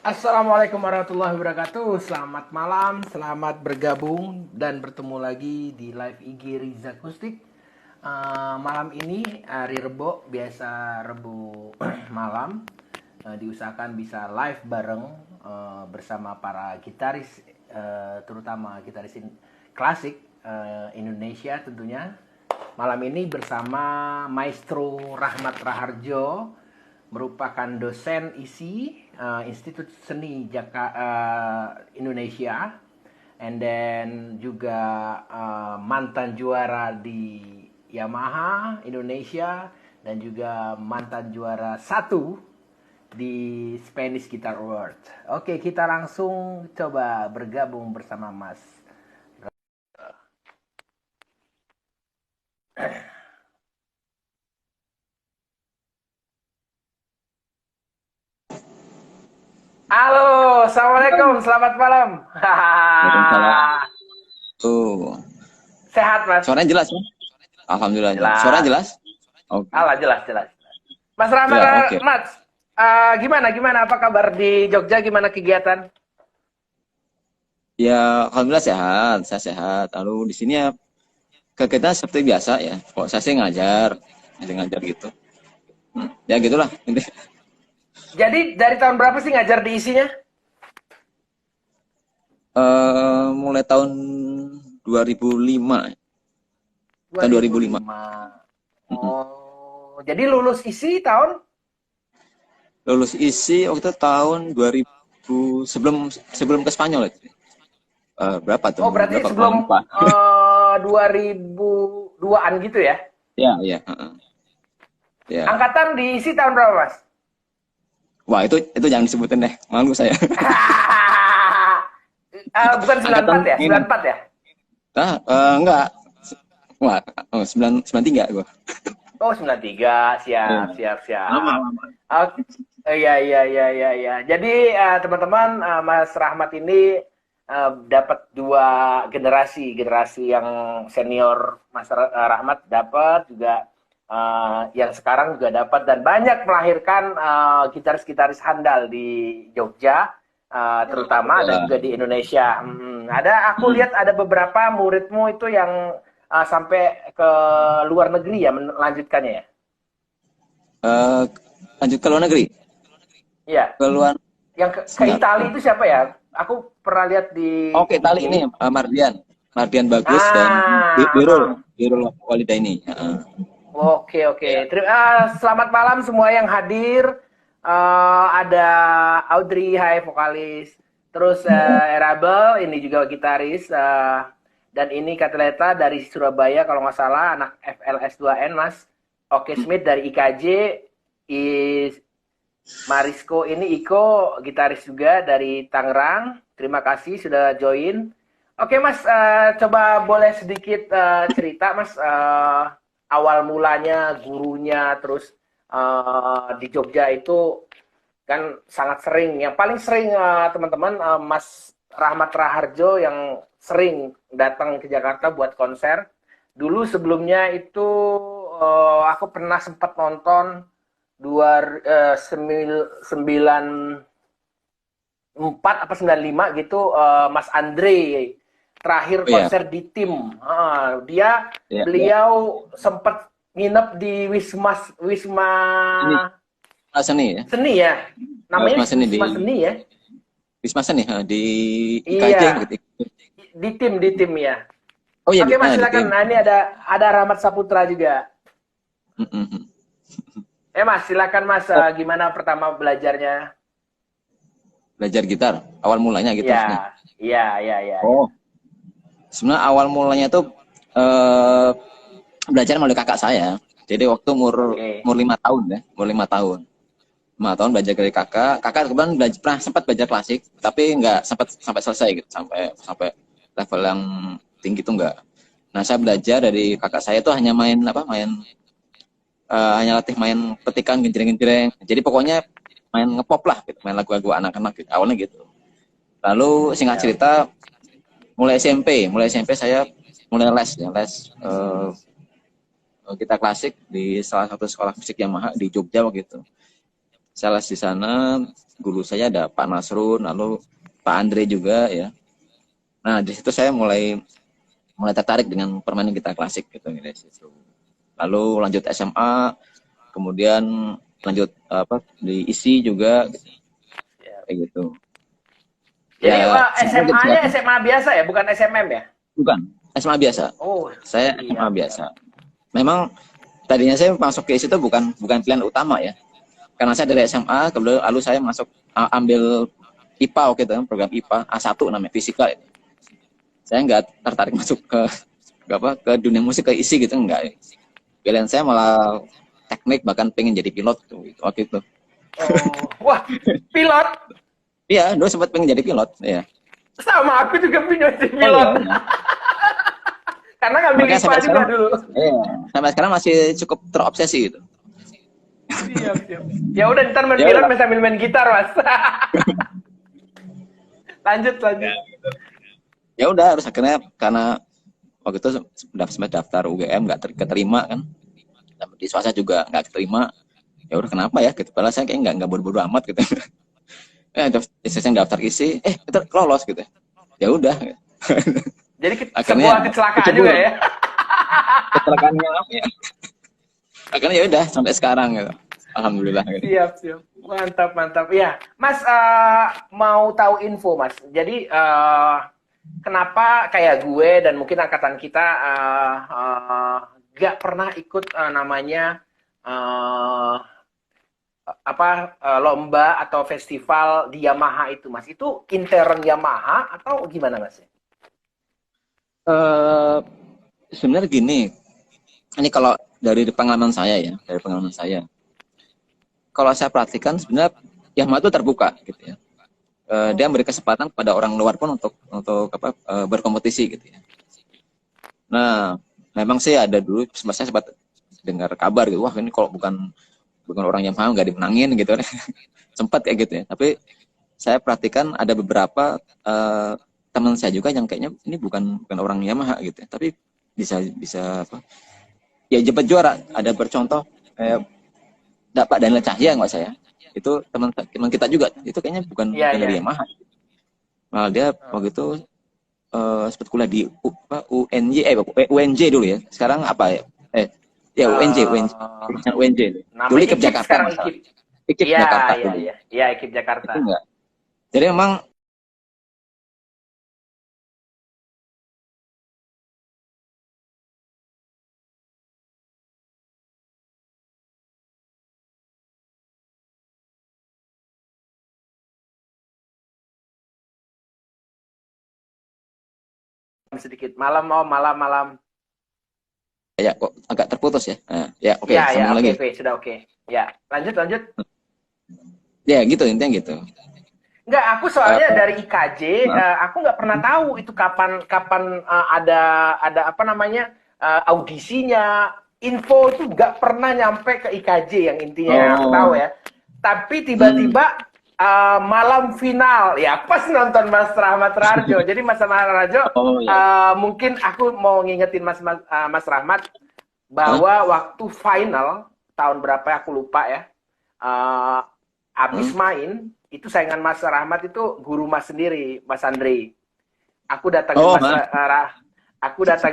Assalamualaikum warahmatullahi wabarakatuh. Selamat malam, selamat bergabung dan bertemu lagi di live IG Riza Kustik. Malam ini hari Rebo, biasa Rebu malam. Diusahakan bisa live bareng bersama para gitaris, terutama gitaris klasik Indonesia tentunya. Malam ini bersama Maestro Rahmat Raharjo, merupakan dosen ISI Institut Seni Indonesia, and then juga mantan juara di Yamaha Indonesia dan juga mantan juara 1 di Spanish Guitar Award. Oke, kita langsung coba bergabung bersama Mas. Halo, assalamualaikum, selamat malam. Waalaikumsalam. Tuh. Sehat, Mas? Suaranya jelas ya? Alhamdulillah. Jelas. Suaranya jelas? Oke. Alah, jelas. Mas Rahmat, Ya, okay. Mas, gimana? Apa kabar di Jogja? Gimana kegiatan? Ya, alhamdulillah sehat. Saya sehat. Lalu di sini ya kegiatan seperti biasa ya. Kok saya sih ngajar gitu. Ya gitulah. Jadi dari tahun berapa sih ngajar di isinya? Mulai tahun 2005. Tahun 2005. Oh, jadi lulus isi tahun? Lulus isi waktu itu tahun 2000 sebelum ke Spanyol itu. Berapa tuh? Oh, berarti berapa sebelum 2002-an gitu ya? Ya. Ya. Angkatan di isi tahun berapa, Mas? Wah, itu jangan disebutin deh. Malu saya. Bukan 94 ya? 94 ya? Enggak. Wah, 93 gua. Oh, 93. Siap. Lama. Iya. Jadi teman-teman, Mas Rahmat ini dapat 2 generasi yang senior. Mas Rahmat dapat juga, yang sekarang juga dapat, dan banyak melahirkan gitaris-gitaris handal di Jogja, terutama dan juga di Indonesia. Aku lihat ada beberapa muridmu itu yang sampai ke luar negeri ya, melanjutkannya ya. Lanjut ke luar negeri. Iya. Ke luar. Yang ke Italia itu siapa ya? Aku pernah lihat di. Oke, Itali ini Mardian bagus dan Birul Walidaini. Oke. Selamat malam semua yang hadir. Ada Audrey, hai vokalis. Terus Erabel, ini juga gitaris. Dan ini Katleta dari Surabaya kalau nggak salah, anak FLS2N, Mas. Oke Smith dari IKJ. Marisko ini Iko, gitaris juga dari Tangerang. Terima kasih sudah join. Oke Mas, coba boleh sedikit cerita Mas, awal mulanya, gurunya, terus di Jogja itu kan sangat sering, yang paling sering teman-teman, Mas Rahmat Raharjo yang sering datang ke Jakarta buat konser. Dulu sebelumnya itu aku pernah sempat nonton 94 apa 95 gitu, Mas Andre terakhir konser di tim. Beliau sempat nginep di Wisma Seni ya? Seni ya? Namanya Wisma Seni ya? Wisma Seni di IKJ gitu. Di tim ya. Oh iya. Oke Mas, silakan. Nah, ini ada Rahmat Saputra juga. Mas, silakan Mas, gimana pertama belajarnya? Belajar gitar, awal mulanya gitu. Iya. Oh, sebenarnya awal mulanya tuh belajar melalui kakak saya. Jadi waktu umur 5 tahun ya, umur 5 tahun. 5 tahun belajar dari kakak. Kakak kebetulan pernah sempat belajar klasik, tapi nggak sempat sampai selesai gitu, sampai level yang tinggi tuh nggak. Nah, saya belajar dari kakak saya tuh hanya hanya latih main petikan, genjreng-genjreng. Jadi pokoknya main ngepop lah gitu, main lagu-lagu anak-anak gitu, awalnya gitu. Lalu singkat cerita, mulai SMP saya mulai les gitar klasik di salah satu sekolah musik Yamaha di Jogja waktu itu. sales di sana. Guru saya ada Pak Nasrun, lalu Pak Andre juga ya. Nah di situ saya mulai tertarik dengan permainan gitar klasik gitu dari situ. Lalu lanjut SMA, kemudian lanjut di ISI juga gitu. Kayak gitu. Jadi Ya, SMA-nya SMA biasa ya, bukan SMM ya? bukan, SMA biasa. Oh, Saya iya, SMA biasa. Memang tadinya saya masuk ke ISI itu bukan pilihan utama ya. Karena saya dari SMA, kemudian lalu saya masuk ambil IPA waktu itu, program IPA A1 namanya, fisika. Saya nggak tertarik masuk ke dunia musik, ke ISI gitu, enggak. Pilihan saya malah teknik, bahkan pengen jadi pilot tuh waktu itu. Oh, wah, pilot. Iya, dulu sempat pengen jadi pilot, ya. Sama aku juga pengen jadi pilot. Oh, iya. Karena ngambil Makanya IPA juga dulu. Iya, sampai sekarang masih cukup terobsesi gitu. Siap. Ya udah, ntar main pilot sambil main gitar, Mas. lanjut. Ya udah, harus akhirnya karena waktu itu daftar UGM nggak keterima kan, di swasta juga nggak keterima. Ya udah, kenapa ya gitu, padahal saya kayak nggak bodo-bodo amat gitu. Saya daftar ISI, itu lolos gitu. Ya udah. Jadi sebuah kecelakaan juga ya. Kecelakaannya apa ya? Akhirnya ya udah sampai sekarang gitu. Alhamdulillah. Gitu. Siap. Mantap. Ya, Mas, mau tahu info, Mas. Jadi kenapa kayak gue dan mungkin angkatan kita gak pernah ikut namanya lomba atau festival di Yamaha itu, Mas? Itu intern Yamaha atau gimana, Mas? Sebenarnya gini, ini kalau dari pengalaman saya ya, kalau saya perhatikan sebenarnya Yamaha itu terbuka gitu ya. Dia memberi kesempatan kepada orang luar pun untuk berkompetisi gitu ya. Nah, memang sih ada dulu saya sempat dengar kabar gitu, wah ini kalau bukan orang Yamaha nggak dimenangin gitu. Sempat kayak gitu ya. Tapi saya perhatikan ada beberapa teman saya juga yang kayaknya ini bukan orang Yamaha gitu ya, tapi bisa ya cepat juara. Ada bercontoh Pak Daniel Cahya nggak saya, itu teman kita juga, itu kayaknya bukan dari Yamaha. Malah dia waktu itu sempat kuliah di UNJ dulu ya. Sekarang apa ya? UNJ. Dulu IKIP Jakarta. IKIP Jakarta. Iya, IKIP Jakarta. Itu enggak. Jadi memang sedikit malam. Ya kok agak terputus ya. Ya oke, sambung lagi. Oke, sudah oke. Ya, lanjut. Ya gitu, intinya gitu. Enggak, aku soalnya dari IKJ, aku nggak pernah tahu itu kapan ada apa namanya audisinya. Info itu nggak pernah nyampe ke IKJ yang intinya aku tahu ya. Tapi tiba-tiba malam final ya pas nonton Mas Rahmat Rarjo. Jadi Mas Rahmat Rarjo mungkin aku mau ngingetin Mas Rahmat bahwa waktu final tahun berapa ya, aku lupa ya, abis main itu saingan Mas Rahmat itu guru Mas sendiri, Mas Andre. Aku datangin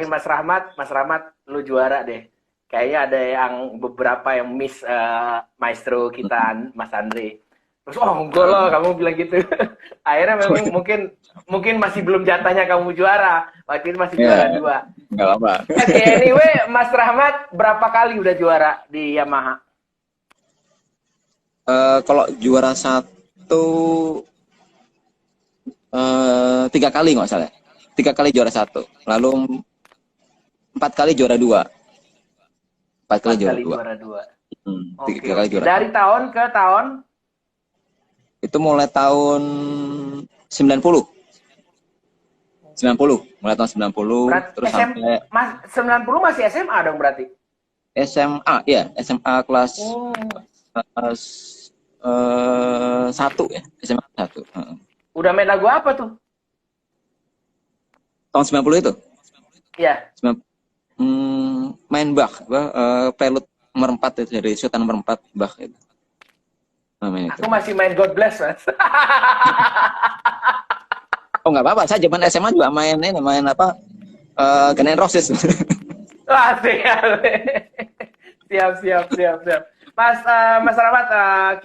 Mas Rahmat, lu juara deh. Kayaknya ada yang beberapa yang miss maestro kita, Mas Andre. Terus enggak lah kamu bilang gitu. Akhirnya memang mungkin masih belum jatahnya kamu juara. Waktu itu masih juara 2. Enggak apa. Oke, anyway, Mas Rahmat berapa kali udah juara di Yamaha? Kalau juara 1 3 kali nggak salah. 3 kali juara 1. Lalu 4 kali juara 2. 4 kali juara 2. 3 kali juara. Dari tahun ke tahun? Itu mulai tahun 90. Mulai tahun 90 berarti terus sampai 90 masih SMA dong berarti? SMA, ya, SMA kelas 1 ya, SMA 1. Udah main lagu apa tuh? Tahun 90 itu? Iya. Main Bach, prelude nomor 4 itu, dari Sultan nomor 4 Bach itu. namanya itu. Aku masih main God Bless, Mas. Oh nggak apa-apa, saya zaman SMA juga main ini, main apa? Guns N' Roses. Wah, siap. Siap, siap, siap, siap. Mas, Mas Rahmat,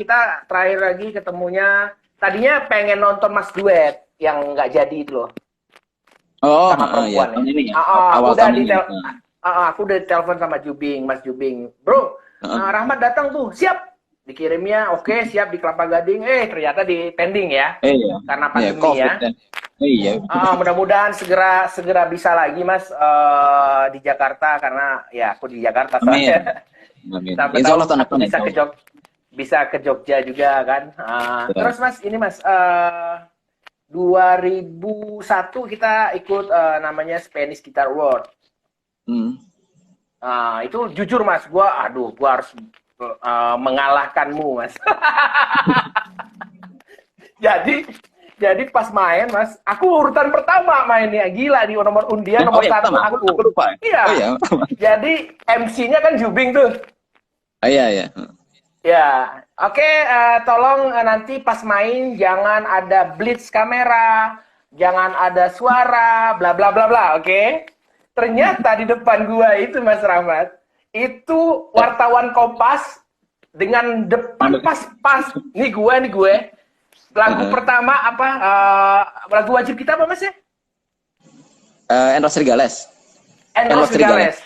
kita terakhir lagi ketemunya. Tadinya pengen nonton Mas Duet yang nggak jadi itu loh, Oh, sama ya, perempuan ya. tahun ini ya, Aku awal udah tahun di ini. aku udah telepon sama Jubing, Mas Jubing. Bro, Rahmat datang tuh, siap. Dikirimnya, oke, siap di Kelapa Gading. Ternyata di pending ya, Iya, karena iya, pandemi COVID ya. kan. Iya. Mudah-mudahan segera bisa lagi Mas di Jakarta karena ya aku di Jakarta Amin. soalnya. Amin. Sampai Insya tahu Allah tahun aku depan ya. bisa ke Jogja juga kan. Ya. Terus Mas ini Mas 2001 kita ikut namanya Spanish Guitar Award. Itu jujur Mas, gua harus mengalahkanmu Mas. Jadi pas main Mas, aku urutan pertama mainnya, gila di nomor undian nomor satu pertama. aku. Aku lupa. Iya. Oh iya. Jadi MC-nya kan Jubing tuh. Iya. Ya, oke, tolong nanti pas main jangan ada blitz kamera, jangan ada suara, bla bla bla bla, oke? Ternyata di depan gua itu Mas Rahmat, itu wartawan Kompas dengan depan pas, nih gue, lagu pertama apa, lagu wajib kita apa Mas ya? Enros Rigales. Enros Rigales.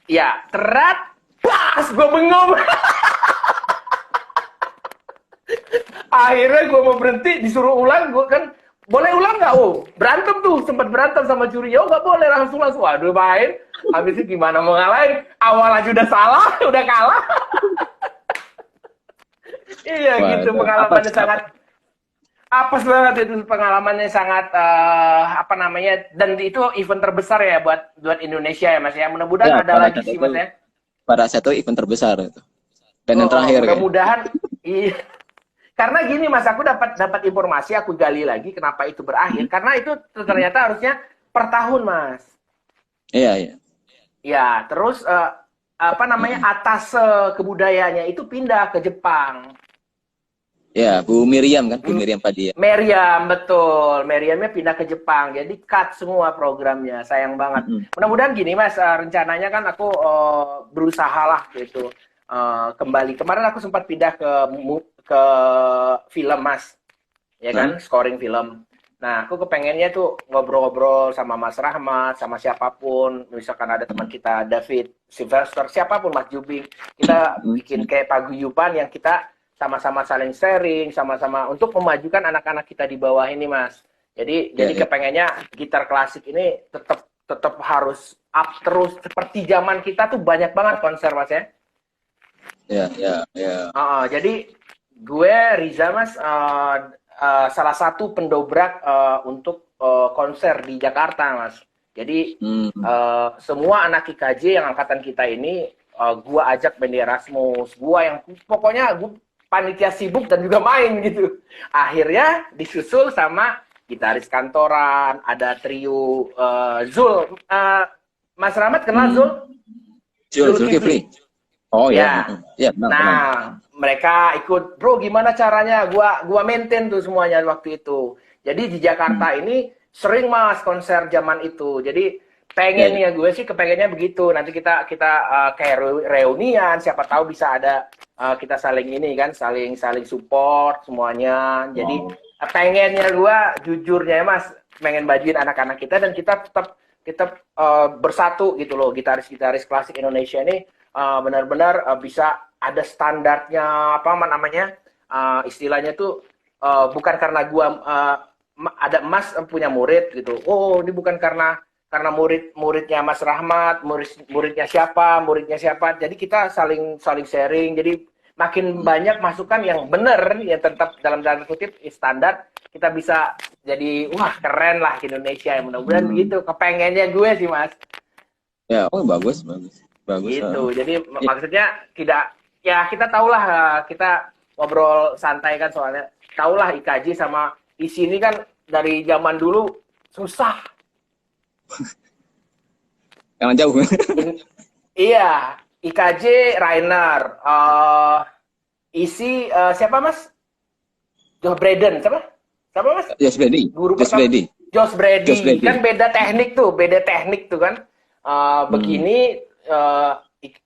Ya, terat, pas, gue bengong. Akhirnya gue mau berhenti, disuruh ulang, gue kan, boleh ulang nggak? Berantem tuh, sempat berantem sama juri. Nggak boleh, langsung. Waduh, main. Habis itu gimana mau ngalahin? Awal aja udah salah, udah kalah. Iya, gitu, pengalamannya sangat apes banget itu, pengalamannya sangat apa namanya, dan itu event terbesar ya buat Indonesia ya Mas ya. Mudah-mudahan ada lagi sih Mas ya. Pada saat itu event terbesar itu. Dan yang terakhir mudah-mudahan iya. Karena gini Mas, aku dapat informasi, aku gali lagi kenapa itu berakhir. Karena itu ternyata harusnya per tahun Mas. Iya. Ya, terus apa namanya, atas kebudayaannya itu pindah ke Jepang. Ya, Bu Miriam kan, Bu Miriam Padia. Miriam, betul. Miriamnya pindah ke Jepang, jadi cut semua programnya. Sayang banget. Mudah-mudahan gini Mas, rencananya kan aku berusaha lah gitu. Kembali. Kemarin aku sempat pindah ke film Mas. Ya kan, scoring film. Nah, aku kepengennya tuh ngobrol-ngobrol sama Mas Rahmat, sama siapapun. Misalkan ada teman kita, David, Sylvester, siapapun, Mas Jubing. Kita bikin kayak paguyuban yang kita sama-sama saling sharing, sama-sama untuk memajukan anak-anak kita di bawah ini, Mas. Jadi kepengennya gitar klasik ini tetap harus up terus. Seperti zaman kita tuh banyak banget konser, Mas ya. Ya. Jadi gue Riza Mas salah satu pendobrak untuk konser di Jakarta Mas. Jadi semua anak IKJ yang angkatan kita ini gue ajak band Erasmus, gue yang pokoknya gue panitia sibuk dan juga main gitu. Akhirnya disusul sama gitaris kantoran, ada trio Zul. Mas Rahmat kenal Zul? Zulkifli. Oh ya. Nah, mereka ikut, bro gimana caranya? Gua maintain tuh semuanya waktu itu. Jadi di Jakarta ini sering Mas konser zaman itu. Jadi pengennya gue sih kepengennya begitu. Nanti kita kayak reunian, siapa tahu bisa ada kita saling ini kan, saling support semuanya. Jadi pengennya gue jujurnya ya Mas, pengen bajuin anak-anak kita dan kita tetap bersatu gitu loh, gitaris-gitaris klasik Indonesia ini benar-benar bisa ada standarnya, apa namanya, istilahnya tuh bukan karena gua ada Mas punya murid gitu. Oh, ini bukan karena muridnya Mas Rahmat, muridnya siapa. Jadi kita saling sharing. Jadi makin banyak masukan yang benar, yang tetap dalam tanda kutip standar, kita bisa jadi wah keren lah Indonesia. Mudah-mudahan begitu. Kepengennya gue sih Mas. Ya, bagus. Gitu. Jadi maksudnya tidak, ya kita tahulah, kita ngobrol santai kan, soalnya tahulah IKJ sama di sini kan dari zaman dulu susah. Jangan jauh. Iya, IKJ Rainer, isi siapa Mas? Josh Braden, siapa? Siapa Mas? Josh Brady. Guru Josh pertama. Brady. Josh Brady. Josh Brady. Kan beda teknik tuh kan. Begini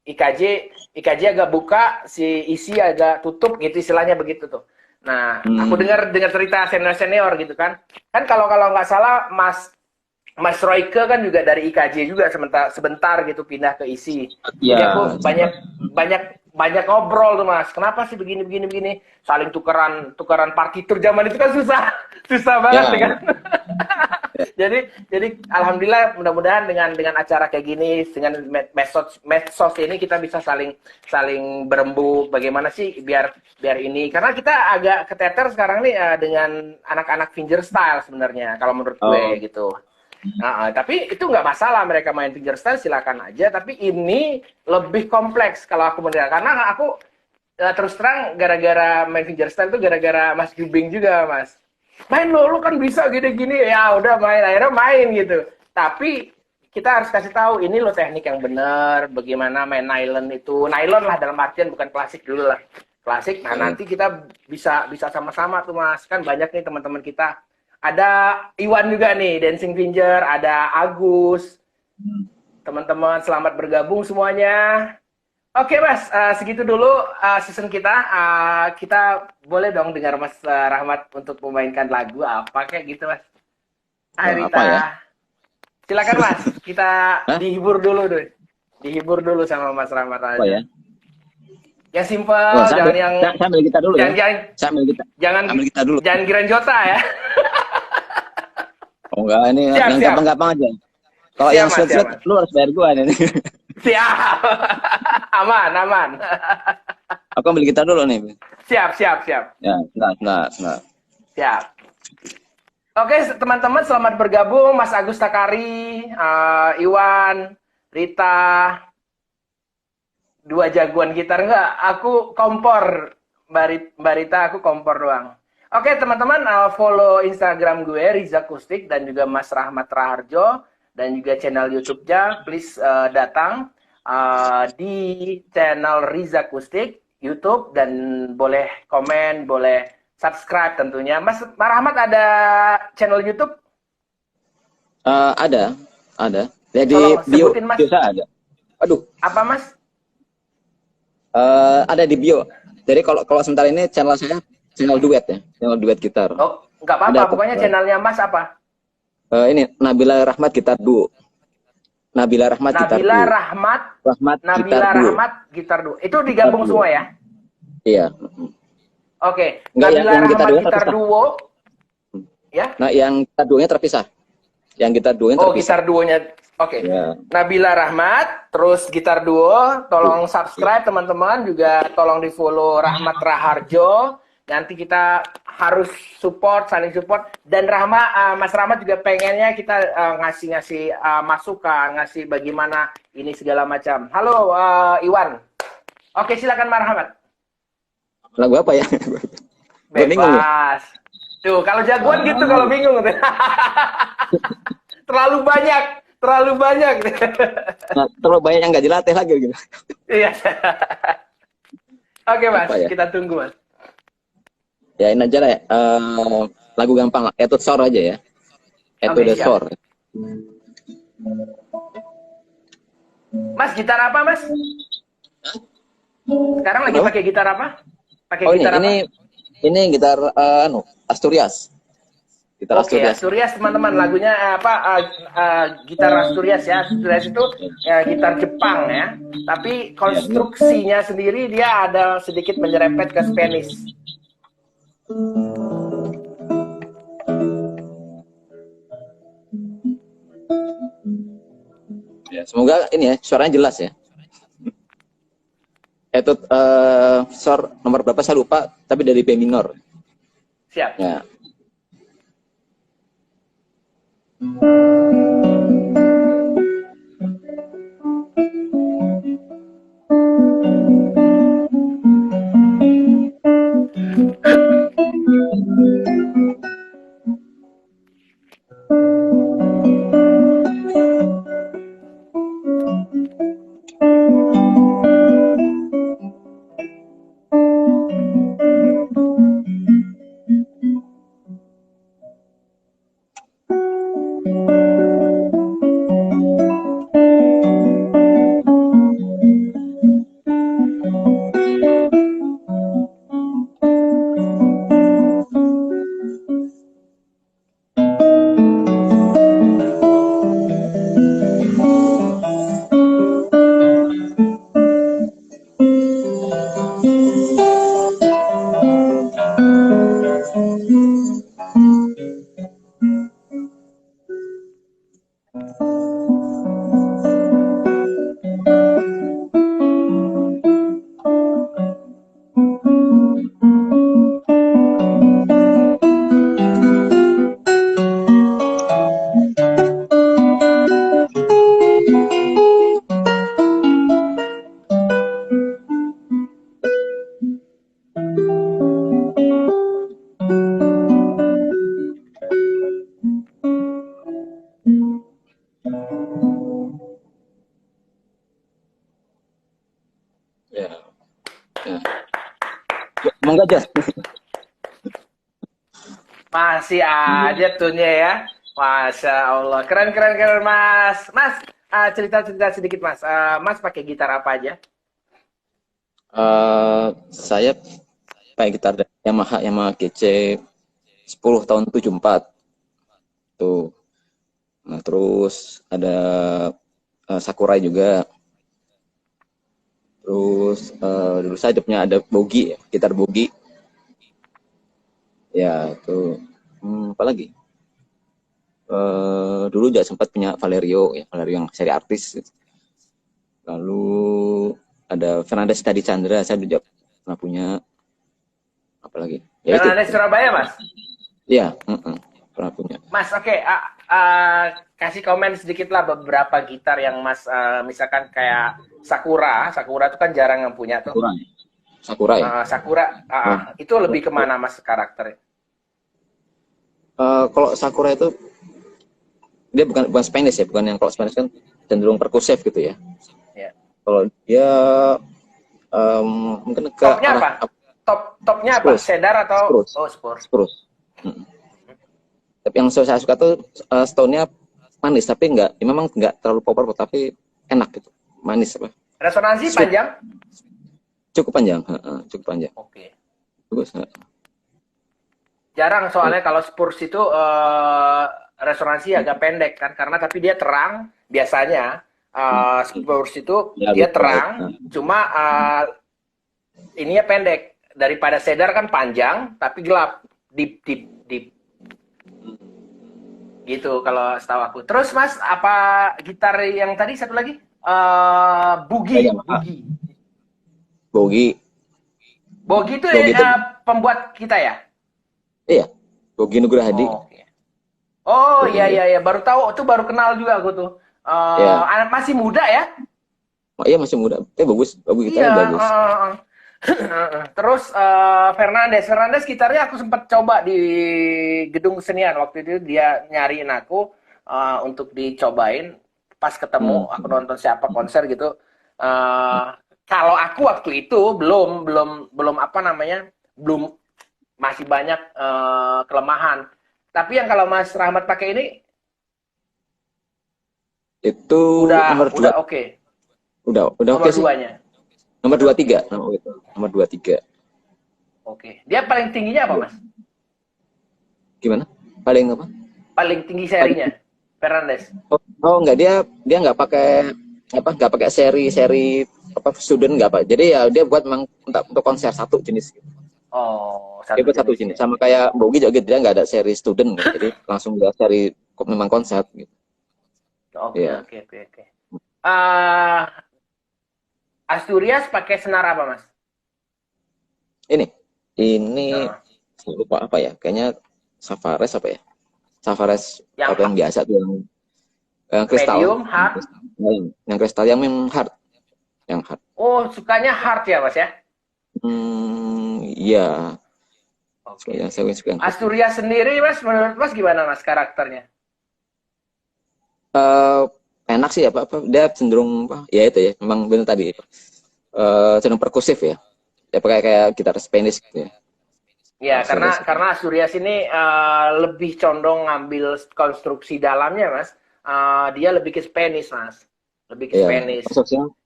IKJ agak buka, si isi agak tutup gitu istilahnya begitu tuh. Nah, aku dengar cerita senior gitu kan. Kan kalau nggak salah Mas Royke kan juga dari IKJ juga sebentar gitu pindah ke isi. Jadi aku banyak ngobrol tuh Mas. Kenapa sih begini? Saling tukeran partitur zaman itu kan susah banget Ya. kan. jadi alhamdulillah mudah-mudahan dengan acara kayak gini dengan medsos ini kita bisa saling berembuk bagaimana sih biar ini karena kita agak keteter sekarang nih dengan anak-anak fingerstyle sebenarnya kalau menurut gue gitu. Nah, tapi itu nggak masalah mereka main fingerstyle silakan aja tapi ini lebih kompleks kalau aku menilai karena aku terus terang gara-gara main fingerstyle tuh gara-gara Mas Jubing juga Mas. Main lo kan bisa gini-gini ya udah akhirnya main gitu tapi kita harus kasih tahu ini lo teknik yang benar bagaimana main nylon lah dalam artian bukan klasik dulu lah klasik nah nanti kita bisa sama-sama tuh Mas kan banyak nih teman-teman kita ada Iwan juga nih dancing finger ada Agus teman-teman selamat bergabung semuanya. Oke Mas, segitu dulu season kita. Kita boleh dong dengar Mas Rahmat untuk memainkan lagu apa kayak gitu Mas. Hai Rita. Ya? Silakan Mas, kita dihibur dulu deh. Dihibur dulu sama Mas Rahmat aja. Ya? Yang simpel, jangan yang sambil kita dulu jangan kita dulu. Jangan Grand Jota ya. Oh enggak, ini yang gampang-gampang aja. Kalau yang sulit lu harus bayar gua nih. Siap. Aman. Aku ambil gitar dulu nih. Siap. Ya, sebentar. Siap. Oke, teman-teman selamat bergabung Mas Agus Takari, Iwan, Rita. Dua jagoan gitar enggak? Aku kompor. Mbak Rita aku kompor doang. Oke, teman-teman follow Instagram gue Riza Kustik dan juga Mas Rahmat Raharjo. Dan juga channel YouTube-nya, please datang di channel Riza Kustik, YouTube, dan boleh komen, boleh subscribe tentunya. Mas Rahmat ada channel YouTube? Ada. Jadi bio bisa ada. Aduh. Apa Mas? Ada di bio. Jadi kalau sementara ini channel saya channel duet ya, channel duet gitar. Oh, nggak apa-apa, pokoknya channelnya Mas apa? Ini Nabila Rahmat gitar duo. Nabila Rahmat gitar duo. Itu digabung semua ya? Iya. Oke. Nabila Rahmat gitar duo. Ya? Nah, yang gitar duonya terpisah. Yang gitar duonya terpisah. Oh, gitar duonya. Oke. Ya. Nabila Rahmat, terus gitar duo. Tolong subscribe teman-teman, juga tolong di-follow Rahmat Raharjo. Nanti kita harus saling support dan Mas Rahmat juga pengennya kita ngasih masukan, ngasih bagaimana ini segala macam. Halo Iwan. Oke, silakan Mas Rahmat. Lagu apa ya? Bebas. Tuh, kalau jagoan gitu kalau bingung. Terlalu banyak. Nah, terlalu banyak yang nggak dilatih lagi gitu. Iya. Oke, Mas, kita tunggu, Mas. Ya ini aja lah ya. Lagu gampang lah, Etude Sor aja ya. Etude Sor. Mas, gitar apa Mas? Sekarang lagi pakai gitar apa? Ini gitar Asturias. Gitar Asturias teman-teman, lagunya gitar Asturias ya. Asturias itu gitar Jepang ya. Tapi konstruksinya sendiri dia ada sedikit menyerempet ke Spanish. Ya, semoga ini ya suaranya jelas ya. Etude Sor nomor berapa saya lupa, tapi dari B minor. Siap. Ya. aja. Masih aja tuhnya ya. Masya Allah. Keren, keren, keren, Mas. Mas, cerita-cerita sedikit, Mas. Mas pakai gitar apa aja? Saya pakai gitar dari Yamaha GC 10 tahun 74 tuh. Nah, terus ada Sakurai juga. Terus dulu saya punya ada Bogi ya, gitar Bogi. Ya, tuh. Apa lagi? Dulu juga sempat punya Valerio ya, Valerio yang seri artis. Lalu ada Fernandes Tadi Chandra, saya juga pernah punya. Apalagi? Ya itu. Fernandes Surabaya, Mas? Iya, pernah punya. Mas, oke. Kasih komen sedikit lah beberapa gitar yang Mas, misalkan kayak Sakura. Sakura itu kan jarang yang punya tuh. Sakura ya? Sakura, itu lebih kemana Mas karakternya? Kalau Sakura itu dia bukan Spanish ya, bukan yang kalau Spanish kan cenderung perkusif gitu ya. Yeah. Kalau dia mungkin ke topnya apa? Topnya apa? Cedar atau Spruce? Tapi yang saya suka tuh stone-nya manis, tapi memang nggak terlalu power, tapi enak gitu, manis apa? Resonansi panjang? Cukup panjang, cukup panjang. Oke. Bagus. Jarang soalnya kalau Spurs itu resonansi agak pendek kan, karena tapi dia terang biasanya. Spurs itu ya, dia terang, cuma ininya pendek. Daripada Cedar kan panjang tapi gelap, deep. Gitu kalau setahu aku. Terus Mas, apa gitar yang tadi satu lagi? Bogi itu pembuat kita ya? Iya, Bogi Nugrahadi. Iya, baru tahu, itu baru kenal juga aku tuh. Masih muda ya? Iya, masih muda. Bagus gitarnya, bagus. Terus Fernandes gitarnya aku sempat coba di gedung kesenian waktu itu, dia nyariin aku untuk dicobain. Pas ketemu aku nonton siapa konser gitu. Kalau aku waktu itu belum apa namanya, belum, masih banyak kelemahan. Tapi yang kalau Mas Rahmat pakai ini itu nomor 2. Udah oke. Udah nomor oke sih. Nomor 23. Nomor 23. Oke. Dia paling tingginya apa, Mas? Gimana? Paling apa? Paling tinggi serinya. Fernandes. Oh enggak, dia enggak pakai seri student enggak apa. Jadi ya dia buat memang untuk konser satu jenis gitu. Satu jenis. Sama kayak Bogi juga gitu, dia nggak ada seri student, gitu. Jadi langsung dia seri memang konser gitu. Oke. Asturias pakai senar apa, Mas? Ini lupa apa ya? Kayaknya Savares apa ya? Savares yang biasa tuh, yang kristal. Medium, hard. Yang kristal yang memang hard. Yang hard. Oh, sukanya hard ya, Mas ya? Iya. Oke. Asturias sendiri, Mas, menurut Mas gimana, Mas, karakternya? Enak sih, dia cenderung ya itu ya, memang benar tadi, cenderung perkusif ya. Ya pakai kayak gitar Spanish gitu ya. Ya, karena Asturias ini lebih condong ngambil konstruksi dalamnya, Mas. Dia lebih ke Spanish, Mas. Lebih ke Spanish.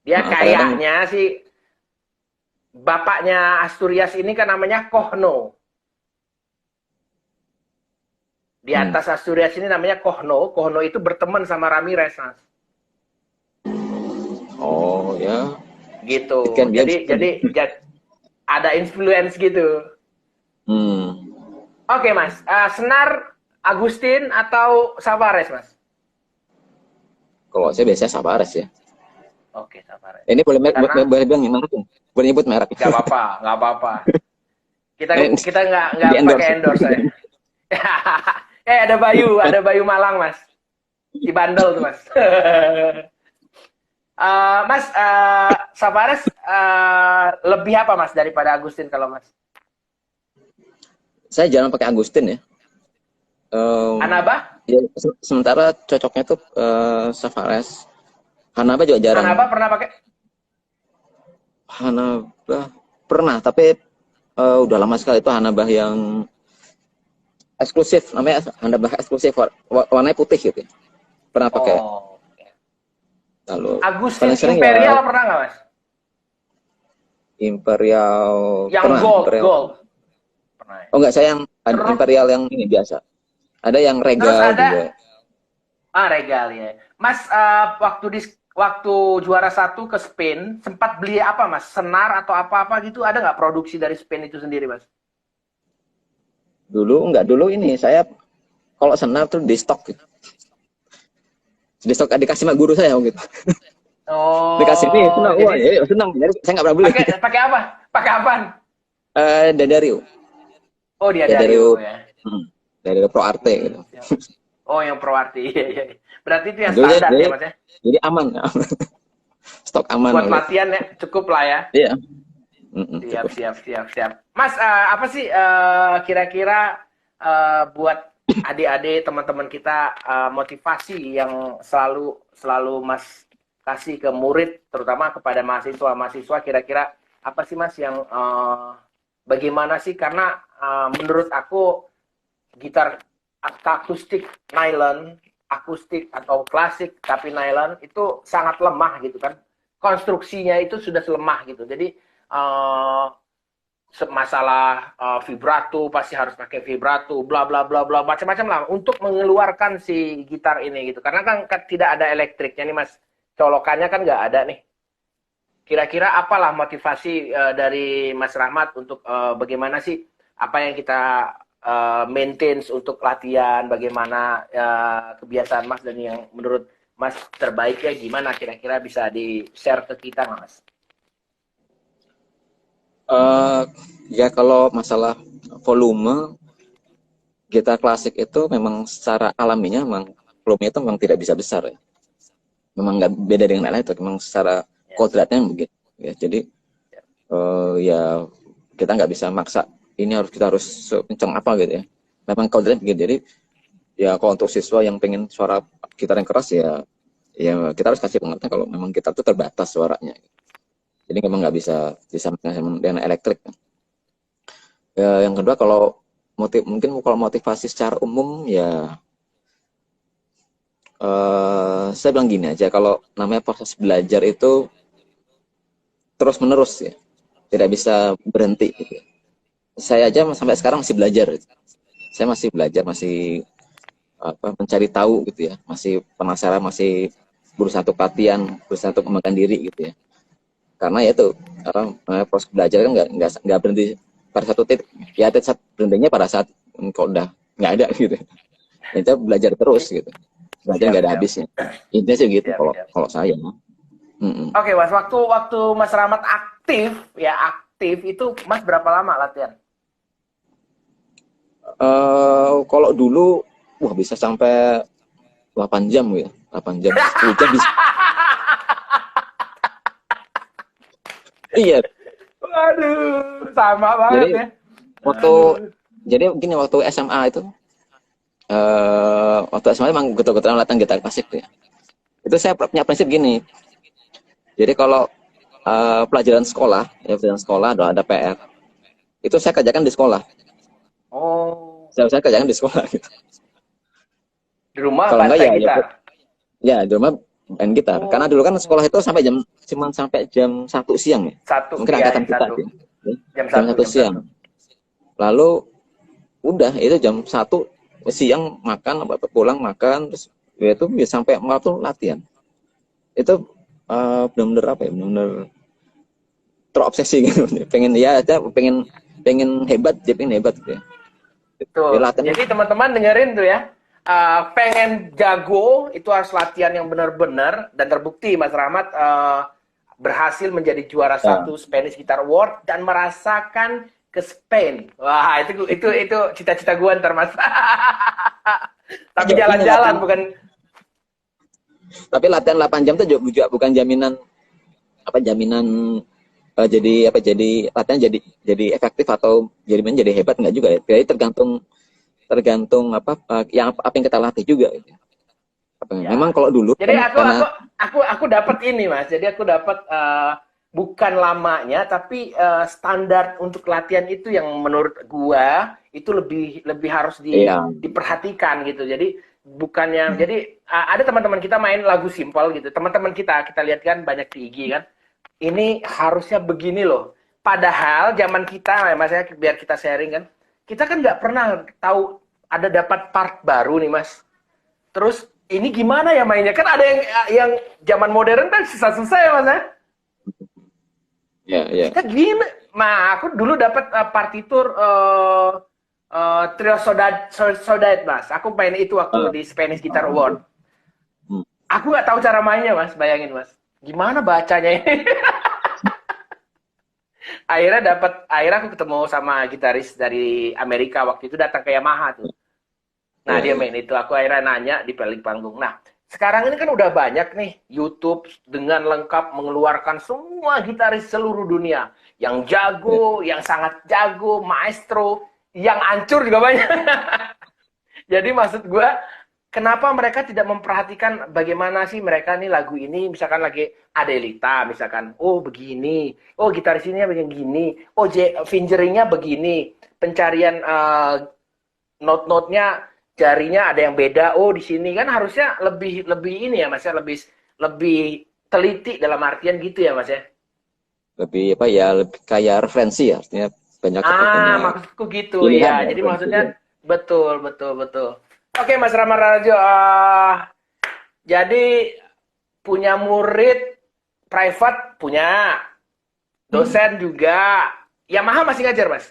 Dia kayaknya sih bapaknya Asturias ini kan namanya Kohno. Di atas Asturias ini namanya Kohno. Kohno itu berteman sama Ramirez, Mas. Oh ya. Gitu. Jadi ada influence gitu. Oke, Mas. Senar Agustin atau Savares, Mas? Kalau saya biasanya Savares ya. Oke, Savares. Ini boleh bilang merek, boleh nyebut merek. Gak apa-apa. Kita nggak pakai endorse ya. Ada Bayu Malang, Mas. Di Bandel tuh, Mas. Mas, Savares lebih apa, Mas, daripada Agustin kalau Mas? Saya jarang pakai Agustin ya. Hanaba? Ya, sementara cocoknya tuh Savares. Hanaba juga jarang. Hanaba pernah pakai? Hanaba pernah, tapi Udah lama sekali, itu Hanabah yang eksklusif, namanya Hanabah eksklusif, warnanya putih gitu. Pernah pakai. Oh. Lalu Agustin paling sering ya Imperial pernah nggak Mas? Imperial, Yang pernah gold, Imperial. gold. Pernah ya. Oh enggak, saya yang Terus, Imperial yang ini biasa. Ada yang terus Regal ada juga. Regal ya. Mas, waktu juara satu ke Spain sempat beli apa Mas? Senar atau apa-apa gitu? Ada nggak produksi dari Spain itu sendiri Mas? Dulu ini saya kalau senar tuh di stok gitu. Di stok dikasih sama guru saya gitu. Dikasih ini Oh, senang, wah jadi ya senang. Jadi saya nggak pernah beli. pakai pakai apa? Pakai apaan? Dadariu, Oh, dia dari Dadariu, ya. Dadariu Pro Arte gitu. Siap. Oh, yang Proarti. Iya, iya. Berarti itu yang Dulu standar ya, Mas ya? jadi aman, stok aman Buat gitu. latihan ya, cukup lah ya. Iya, Siap, cukup. siap, siap, siap. Mas, apa sih kira-kira buat adik-adik teman-teman kita motivasi yang selalu selalu Mas kasih ke murid, terutama kepada mahasiswa-mahasiswa, kira-kira apa sih Mas yang bagaimana sih? Karena menurut aku gitar akustik nylon, akustik atau klasik tapi nylon itu sangat lemah gitu kan. Konstruksinya itu sudah lemah gitu. Jadi masalah vibrato pasti harus pakai vibrato, bla bla bla bla macam-macam lah untuk mengeluarkan si gitar ini gitu. Karena kan tidak ada elektriknya nih Mas. Colokannya kan nggak ada nih. Kira-kira apalah motivasi dari Mas Rahmat untuk bagaimana sih apa yang kita maintain untuk latihan, bagaimana kebiasaan Mas dan yang menurut Mas terbaiknya gimana kira-kira bisa di-share ke kita Mas? Ya kalau masalah volume gitar klasik itu memang secara alaminya memang volume itu memang tidak bisa besar ya. Memang nggak beda dengan lain itu, memang secara kodratnya begitu. Ya, jadi ya kita nggak bisa maksa ini kita harus kencang apa gitu ya. Memang kodratnya begitu. Jadi ya kalau untuk siswa yang pengen suara gitar yang keras ya kita harus kasih pengertian kalau memang kita tuh terbatas suaranya. Jadi memang nggak bisa disamakan dengan elektrik. Ya, yang kedua kalau mungkin kalau motivasi secara umum ya saya bilang gini aja, kalau namanya proses belajar itu terus menerus ya, tidak bisa berhenti gitu. Saya aja sampai sekarang masih belajar, saya masih belajar, masih mencari tahu gitu ya, masih penasaran, masih berusaha untuk latihan, berusaha untuk mengembangkan diri gitu ya. Karena ya itu proses belajar kan nggak berhenti pada satu titik, ya titik berhentinya pada saat kok udah nggak ada gitu. Kita belajar terus gitu, belajar Siap, nggak ada siap. habisnya. Intinya sih gitu Siap, siap. kalau saya. Oke, Mas, waktu Mas Rahmat aktif itu Mas berapa lama latihan? Kalau dulu wah bisa sampai 8 jam ya, 8 jam, 10 jam bisa. Iya. Waduh, sama banget Jadi ya. waktu Aduh. jadi gini, waktu SMA itu waktu SMA emang betul-betul latihan gitar klasik tuh ya. Itu saya punya prinsip gini. Jadi kalau pelajaran sekolah, ya pelajaran sekolah ada PR, itu saya kerjakan di sekolah. Oh, Saya kerjakan di sekolah gitu. di rumah Kalau enggak bantai ya gitar. di rumah main gitar. Karena dulu kan sekolah itu sampai jam 1 siang ya. Satu, Mungkin iya, angkatan kita satu. sih. Jam Jam satu, 1 jam siang. satu. Lalu udah itu jam 1 siang makan, pulang makan, terus ya itu bisa sampai malam tuh latihan. Itu benar-benar apa ya, benar-benar terobsesi gitu. Pengen ya aja, pengen hebat, dia pengen hebat gitu ya. Ya, Tuh. latihan. Jadi teman-teman dengerin tuh ya. Pengen jago itu harus latihan yang benar-benar dan terbukti Mas Rahmat berhasil menjadi juara Ya, satu Spanish Guitar Award dan merasakan ke Spain. Wah, itu cita-cita gue ntar Mas. Tapi ini jalan-jalan bukan. tapi latihan 8 jam itu juga bukan jaminan jaminan jadi latihan jadi efektif atau jadi hebat enggak juga ya. Jadi tergantung apa yang kita latih juga gitu. Ya. Memang kalau dulu Jadi kan karena aku dapat ini Mas. Jadi aku dapat bukan lamanya, tapi standar untuk latihan itu yang menurut gua itu lebih harus Iya. diperhatikan gitu. Jadi bukannya jadi ada teman-teman kita main lagu simpel gitu. Teman-teman kita lihat kan banyak di IG kan. Ini harusnya begini loh. Padahal zaman kita, Mas ya, biar kita sharing kan. Kita kan nggak pernah tahu ada dapat part baru nih, Mas. Terus ini gimana ya mainnya? Kan ada yang zaman modern kan susah-susah ya, Mas ya. Ya, ya. Kita gini, nah aku dulu dapat partitur Trio Sodat, Mas. Aku main itu waktu di Spanish Guitar Award. Hmm. Aku nggak tahu cara mainnya, Mas. Bayangin, Mas. Gimana bacanya ini? Akhirnya aku ketemu sama gitaris dari Amerika waktu itu, datang ke Yamaha tuh. Nah, Ya, dia ya. main itu. Aku akhirnya nanya di balik panggung. Nah, sekarang ini kan udah banyak nih YouTube dengan lengkap mengeluarkan semua gitaris seluruh dunia. Yang Ya. jago, yang sangat jago, maestro, yang hancur juga banyak. Jadi maksud gue, kenapa mereka tidak memperhatikan bagaimana sih mereka nih lagu ini, misalkan lagi Adelita, misalkan, oh begini, oh gitaris ini begini, oh fingeringnya begini, pencarian note-note-nya, jarinya ada yang beda, oh di sini kan harusnya lebih lebih ini ya Mas ya, lebih lebih teliti dalam artian gitu ya Mas ya. Lebih apa ya, lebih kayak referensi ya, artinya banyak kita punya Maksudku gitu pilihan ya. ya, Jadi referensi maksudnya ya. betul, betul, betul. Oke Mas Rama Rajo, jadi punya murid private punya, Hmm. dosen juga. Yamaha masih ngajar Mas?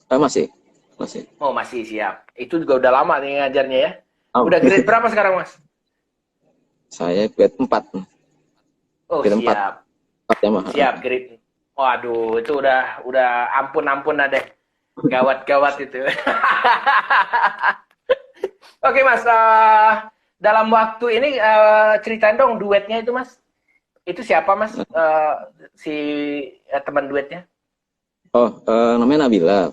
Masih, masih. Oh masih, siap. Itu juga udah lama nih ngajarnya ya. Oh, Udah grade berapa sekarang Mas? saya grade 4, Oh grade 4, siap. 4 ya mah. Siap, grade. Waduh, itu udah ampun deh. Gawat-gawat itu. Oke, Mas. Dalam waktu ini ceritain dong duetnya itu, Mas. Itu siapa, Mas? Si teman duetnya? Oh, namanya Nabila.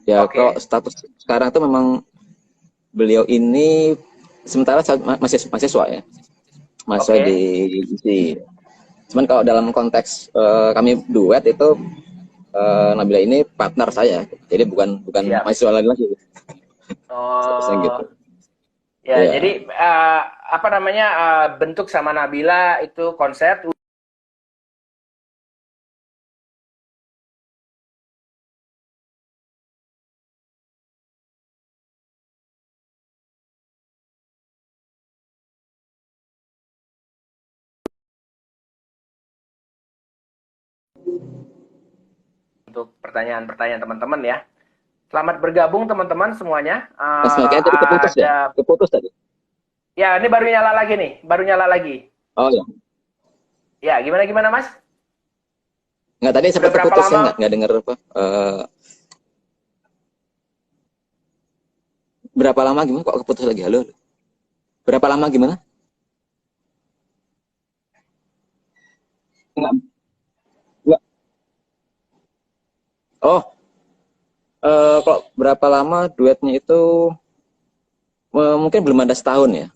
Ya, kalau Oke. status sekarang tuh memang beliau ini sementara masih mahasiswa ya, mahasiswa di Oke. ISI. Cuman kalau dalam konteks kami duet itu, Nabila ini partner saya, jadi bukan bukan Siap. mahasiswa lagi, statusnya gitu. Oh, ya, jadi Ya, apa namanya, bentuk sama Nabila itu konser. Untuk pertanyaan-pertanyaan teman-teman ya. Selamat bergabung teman-teman semuanya. Mas kayaknya tadi keputus ya, Ada, keputus tadi. ya ini baru nyala lagi nih, baru nyala lagi. Oh ya, Ya, gimana gimana Mas? nggak, tadi Udah sempat berapa keputus, saya lama? nggak dengar apa. Berapa lama gimana kok keputus lagi, halo? Berapa lama gimana? Nggak, nggak. Oh, kok berapa lama duetnya itu, mungkin belum ada setahun ya,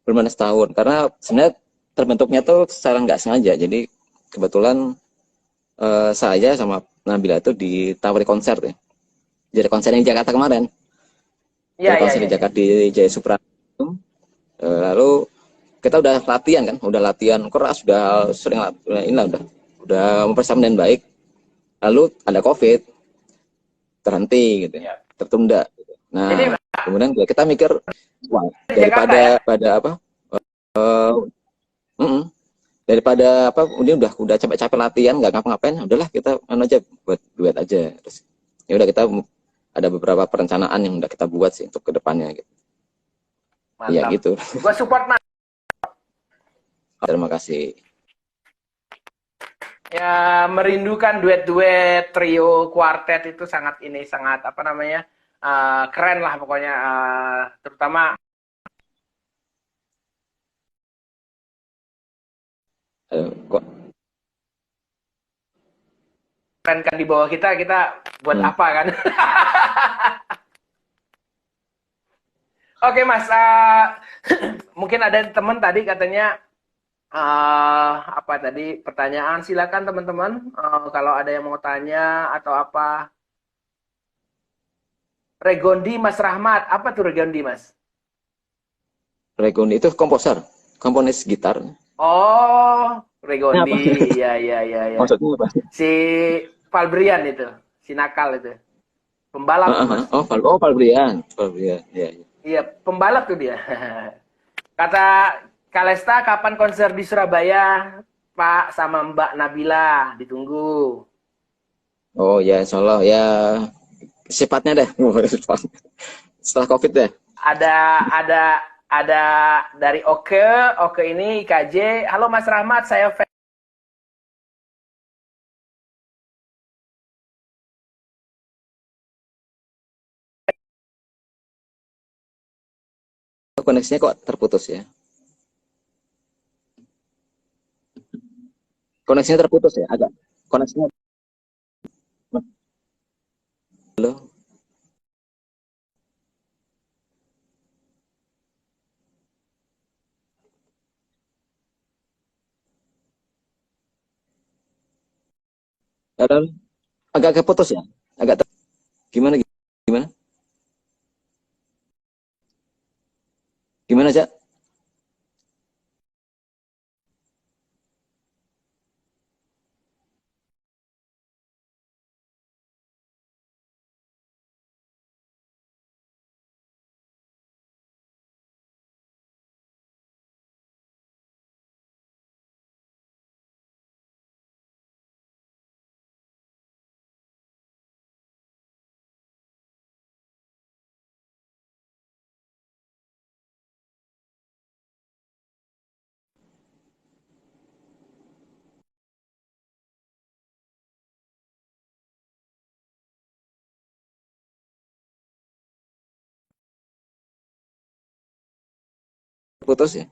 belum ada setahun, karena sebenarnya terbentuknya tuh secara nggak sengaja. Jadi kebetulan saya sama Nabila itu ditawari konser ya, jadi konser yang di Jakarta kemarin, Iya, jadi iya, konser iya, di iya. Jakarta di Jaya Supra. Lalu kita udah latihan kan, udah latihan keras, udah sering inilah, udah mempersiapkan dengan baik. Lalu ada COVID, terhenti gitu, Ya. tertunda. Jadi Nah, kemudian kita mikir, wah, di Jakarta ya? pada apa, uh, daripada apa, ini udah capek-capek latihan nggak ngapa-ngapain, udahlah kita aja buat duet aja. Terus ya udah, kita ada beberapa perencanaan yang udah kita buat sih untuk kedepannya gitu. Iya Mantap. gitu. Gua support Mas. Terima kasih. Ya, merindukan duet-duet, trio, kuartet itu sangat ini, sangat apa namanya, keren lah pokoknya. Terutama Kok keren kan di bawah kita buat hmm. apa kan? Oke Mas, mungkin ada teman tadi katanya Apa tadi pertanyaan? Silakan teman-teman. Kalau ada yang mau tanya atau apa. Regondi Mas Rahmat. Apa tuh Regondi Mas? Regon itu komposer, komponis gitar. Oh, Ini Regondi. apa? Iya, iya, iya, iya. Maksudnya apa? Si Valbrian itu. Si nakal itu. Pembalap tuh Mas. Valbrian. Valbrian. Ya, ya. Iya, pembalap tuh dia. Kata Kalesta, kapan konser di Surabaya, Pak, sama Mbak Nabila? Ditunggu. Oh ya, insya Allah ya sifatnya deh. Setelah COVID deh. Ada ada ada dari Oke ini IKJ. Halo Mas Rahmat, saya Koneksinya kok terputus ya? Koneksinya terputus ya? Agak koneksinya. Halo? Halo? Agak putus ya? Agak gimana gimana? Gimana, Cak? Putus ya?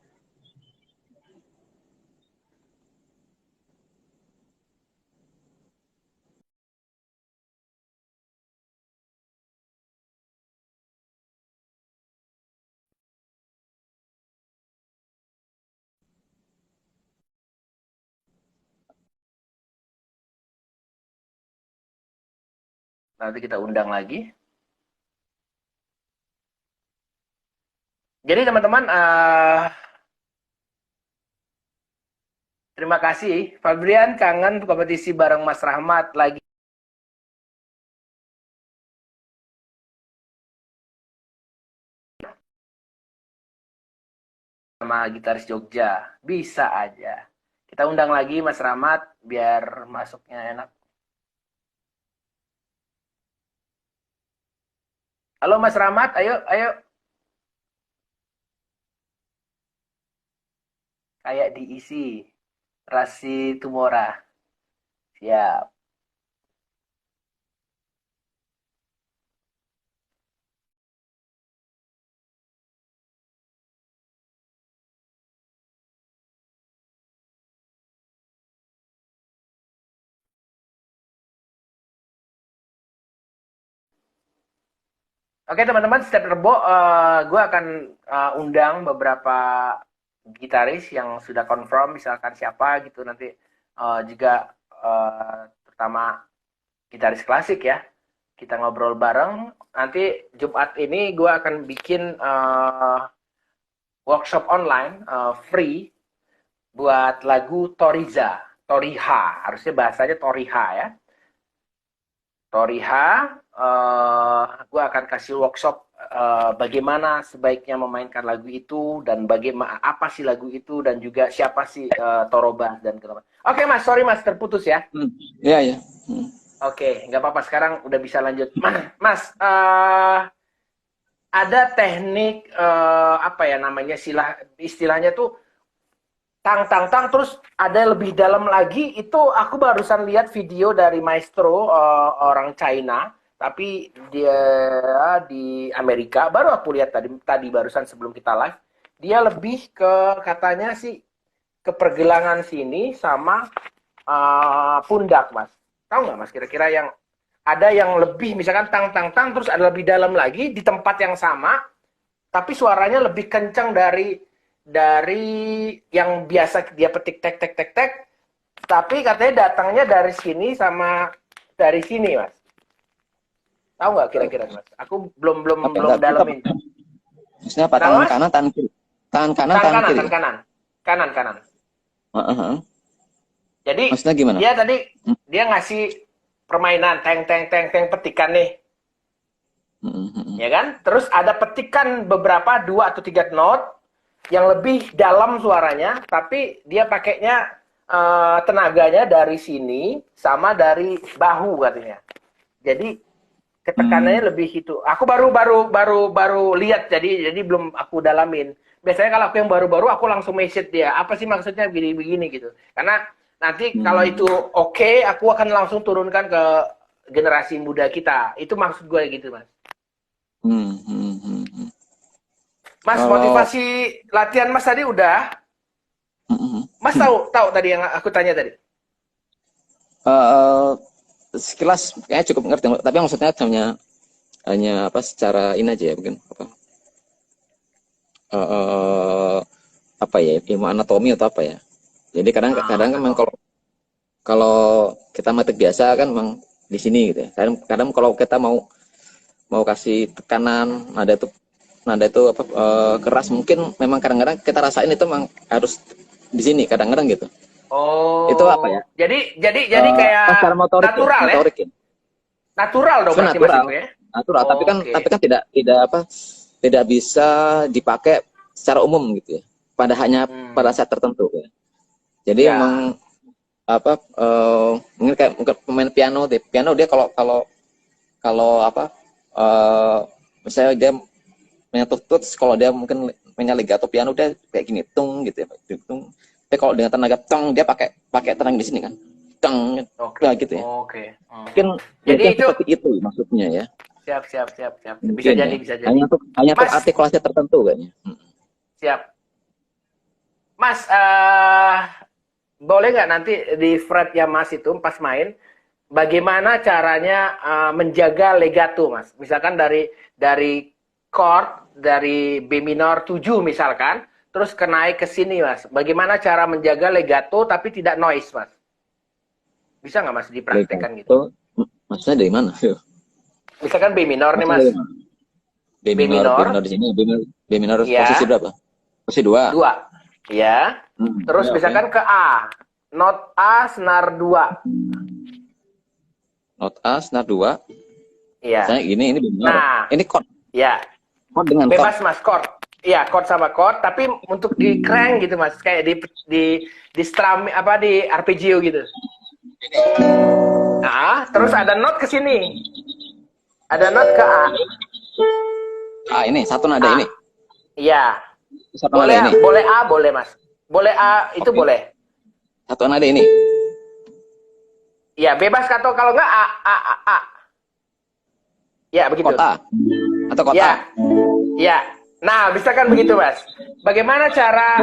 nanti kita undang lagi. Jadi teman-teman, terima kasih. Fabrian kangen kompetisi bareng Mas Rahmat lagi sama gitaris Jogja. Bisa aja. Kita undang lagi Mas Rahmat biar masuknya enak. Halo Mas Rahmat, ayo, ayo. Kayak diisi. Rasi Tumora. Siap. Oke teman-teman, setiap Rebo gue akan undang beberapa gitaris yang sudah confirm, misalkan siapa gitu nanti juga terutama gitaris klasik ya. Kita ngobrol bareng. Nanti Jumat ini gue akan bikin workshop online free buat lagu Toriza, Toriha, harusnya bahasanya Toriha ya. Toriha, gue akan kasih workshop bagaimana sebaiknya memainkan lagu itu dan bagaimana apa sih lagu itu dan juga siapa sih Torobas dan kenapa. Oke Mas, sorry Mas terputus ya. Iya ya. Oke, nggak apa-apa sekarang udah bisa lanjut. Mas, ada teknik apa ya namanya istilahnya tuh tang tang tang terus ada lebih dalam lagi itu aku barusan lihat video dari maestro orang China tapi dia di Amerika baru aku lihat tadi barusan sebelum kita live dia lebih ke katanya sih ke pergelangan sini sama pundak Mas tahu nggak Mas kira-kira yang ada yang lebih misalkan tang tang tang terus ada lebih dalam lagi di tempat yang sama tapi suaranya lebih kencang dari yang biasa dia petik tek tek tek tek, tapi katanya datangnya dari sini sama dari sini, Mas. Tahu nggak kira-kira, Mas? Aku belum dalamin. Maksudnya apa? Tangan kanan, tangan kiri. Tangan kanan, tangan kiri. Kanan. Jadi maksudnya gimana? Dia tadi dia ngasih permainan teng petikan nih. Ya kan? Terus ada petikan beberapa 2 atau 3 not yang lebih dalam suaranya, tapi dia pakainya tenaganya dari sini sama dari bahu katanya. Jadi ketekanannya lebih itu. Aku baru lihat, jadi belum aku dalamin. Biasanya kalau aku yang baru-baru aku langsung message dia, apa sih maksudnya begini gitu. Karena nanti kalau itu oke, aku akan langsung turunkan ke generasi muda kita. Itu maksud gue gitu, Mas. Mas, motivasi latihan Mas tadi udah. Mas tahu tadi yang aku tanya tadi? Sekilas kayaknya cukup ngerti, tapi maksudnya hanya apa secara ini aja ya, mungkin apa ya, ilmu anatomi atau apa ya. Jadi kadang kan memang kalau kita metik biasa kan memang di sini gitu ya. Kadang kalau kita mau kasih tekanan nada itu apa keras, mungkin memang kadang-kadang kita rasain itu memang harus di sini kadang-kadang gitu. Oh. Itu apa ya? Jadi kayak motorik, natural ya? Motorik, ya? Natural dong berarti Mas itu ya? Natural, tapi kan tidak bisa dipakai secara umum gitu ya. Pada saat tertentu ya. Jadi emang apa mungkin kayak pemain piano dia kalau apa misalnya dia menyentuh tuts, kalau dia mungkin mainnya legato piano dia kayak gini tung gitu ya, tung. Tapi kalau dengan tenaga tong dia pakai tenaga di sini kan, tong, gitu ya. Mungkin itu seperti itu maksudnya ya. Siap. Bisa jadi. Hanya untuk artikulasi tertentu kayaknya. Siap. Mas, boleh nggak nanti di fret ya Mas itu pas main, bagaimana caranya menjaga legato, Mas? Misalkan dari chord dari B minor 7 misalkan, terus naik ke sini, Mas. Bagaimana cara menjaga legato tapi tidak noise, Mas? Bisa nggak, Mas, dipraktekkan gitu? Maksudnya dari mana? Misalkan B minor nih, Mas. B minor di sini. B minor posisi berapa? Posisi 2. 2. Ya. Terus misalkan ke A. Not A, senar 2. Not A, senar 2. Iya. Ini B minor. Nah, ini chord. Ya. Chord dengan bebas, Mas, chord. Iya, chord sama chord, tapi untuk di crank gitu, Mas. Kayak di strum apa di arpeggio gitu. Nah, terus ada note ke sini. Ada note ke A. Ini satu nada ini. Iya. Satu nada ini. Boleh A, boleh, Mas. Boleh A, itu boleh. Satu nada ini. Iya, bebas atau kalau enggak A. Ya, begitu. Kota. Atau kota. Ya. Nah, bisa kan begitu, Mas. Bagaimana cara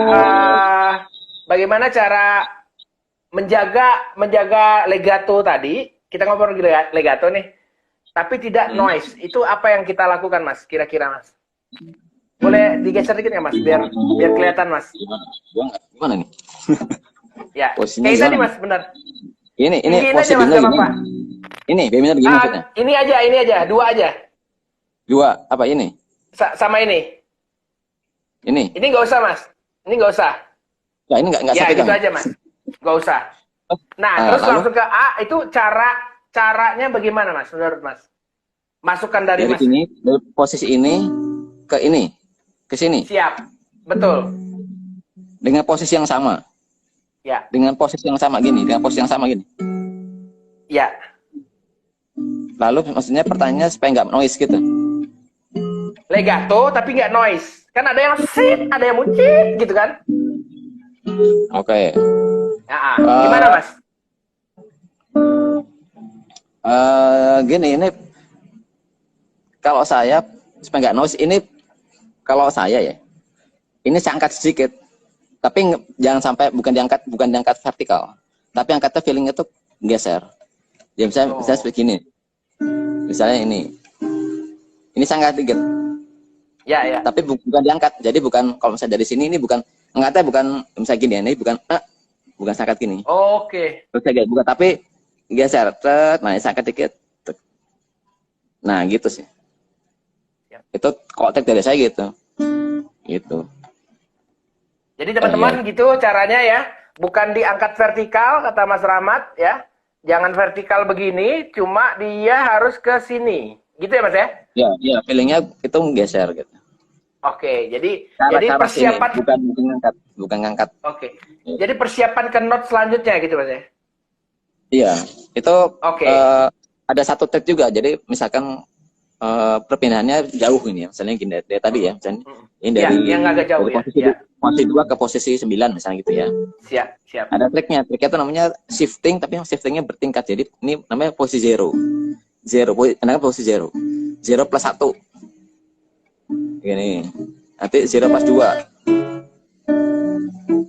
menjaga legato tadi? Kita ngobrol legato nih. Tapi tidak noise. Itu apa yang kita lakukan, Mas? Kira-kira, Mas. Boleh digeser dikit nggak, Mas? Biar kelihatan, Mas. Gimana nih? Ya. Kayak tadi, Mas, benar. Ini posisi aja, Mas, gini. Ini benar gini maksudnya. Ini aja, 2 aja. 2 apa ini? Sama ini. Ini nggak usah, Mas. Ini nggak usah. Ya, ini nggak ya, gitu aja, Mas. Nggak usah. Nah, terus langsung ke A, itu caranya bagaimana, Mas? Menurut Mas? Masukkan dari Mas. Dari posisi ini ke ini, ke sini. Siap. Betul. Dengan posisi yang sama. Ya. Dengan posisi yang sama gini, Ya. Lalu maksudnya pertanyaannya supaya nggak noise gitu. Legato tapi nggak noise. Kan ada yang sit, ada yang muncit gitu kan? Oke. Gimana, Mas? Gini, ini kalau saya supaya nggak noise, ini kalau saya ya, ini saya angkat sedikit, tapi jangan sampai bukan diangkat vertikal, tapi angkatnya feelingnya tuh geser. Ya misalnya seperti ini, misalnya ini saya angkat dikit, Ya, ya. Tapi bukan diangkat. Jadi bukan kalau misalnya dari sini ini bukan angkatnya bukan misalnya gini ya, ini bukan bukan angkat gini. Oke. Terus saya bukan tapi geser, nah saya angkat dikit. Nah, gitu sih. Ya. Itu kontak dari saya gitu. Gitu. Jadi teman-teman iya. gitu caranya ya. Bukan diangkat vertikal kata Mas Rahmat ya. Jangan vertikal begini, cuma dia harus ke sini. Gitu ya Mas ya? Ya, feelingnya itu geser gitu. Oke, jadi Cara persiapan sini, bukan ngangkat. Oke. Jadi persiapan ke note selanjutnya gitu Mas ya? Iya, itu Oke. ada satu trik juga. Jadi misalkan perpindahannya jauh ini ya. Misalnya gini dari tadi ya, misalnya ini dari yang agak jauh dari posisi, ya. posisi 2 ke posisi 9 misalnya gitu ya. Siap. Ada triknya. Triknya itu namanya shifting, tapi shiftingnya bertingkat. Jadi ini namanya posisi zero. Namanya posisi zero. 0 plus 1. Gini. Nanti 0 plus 2.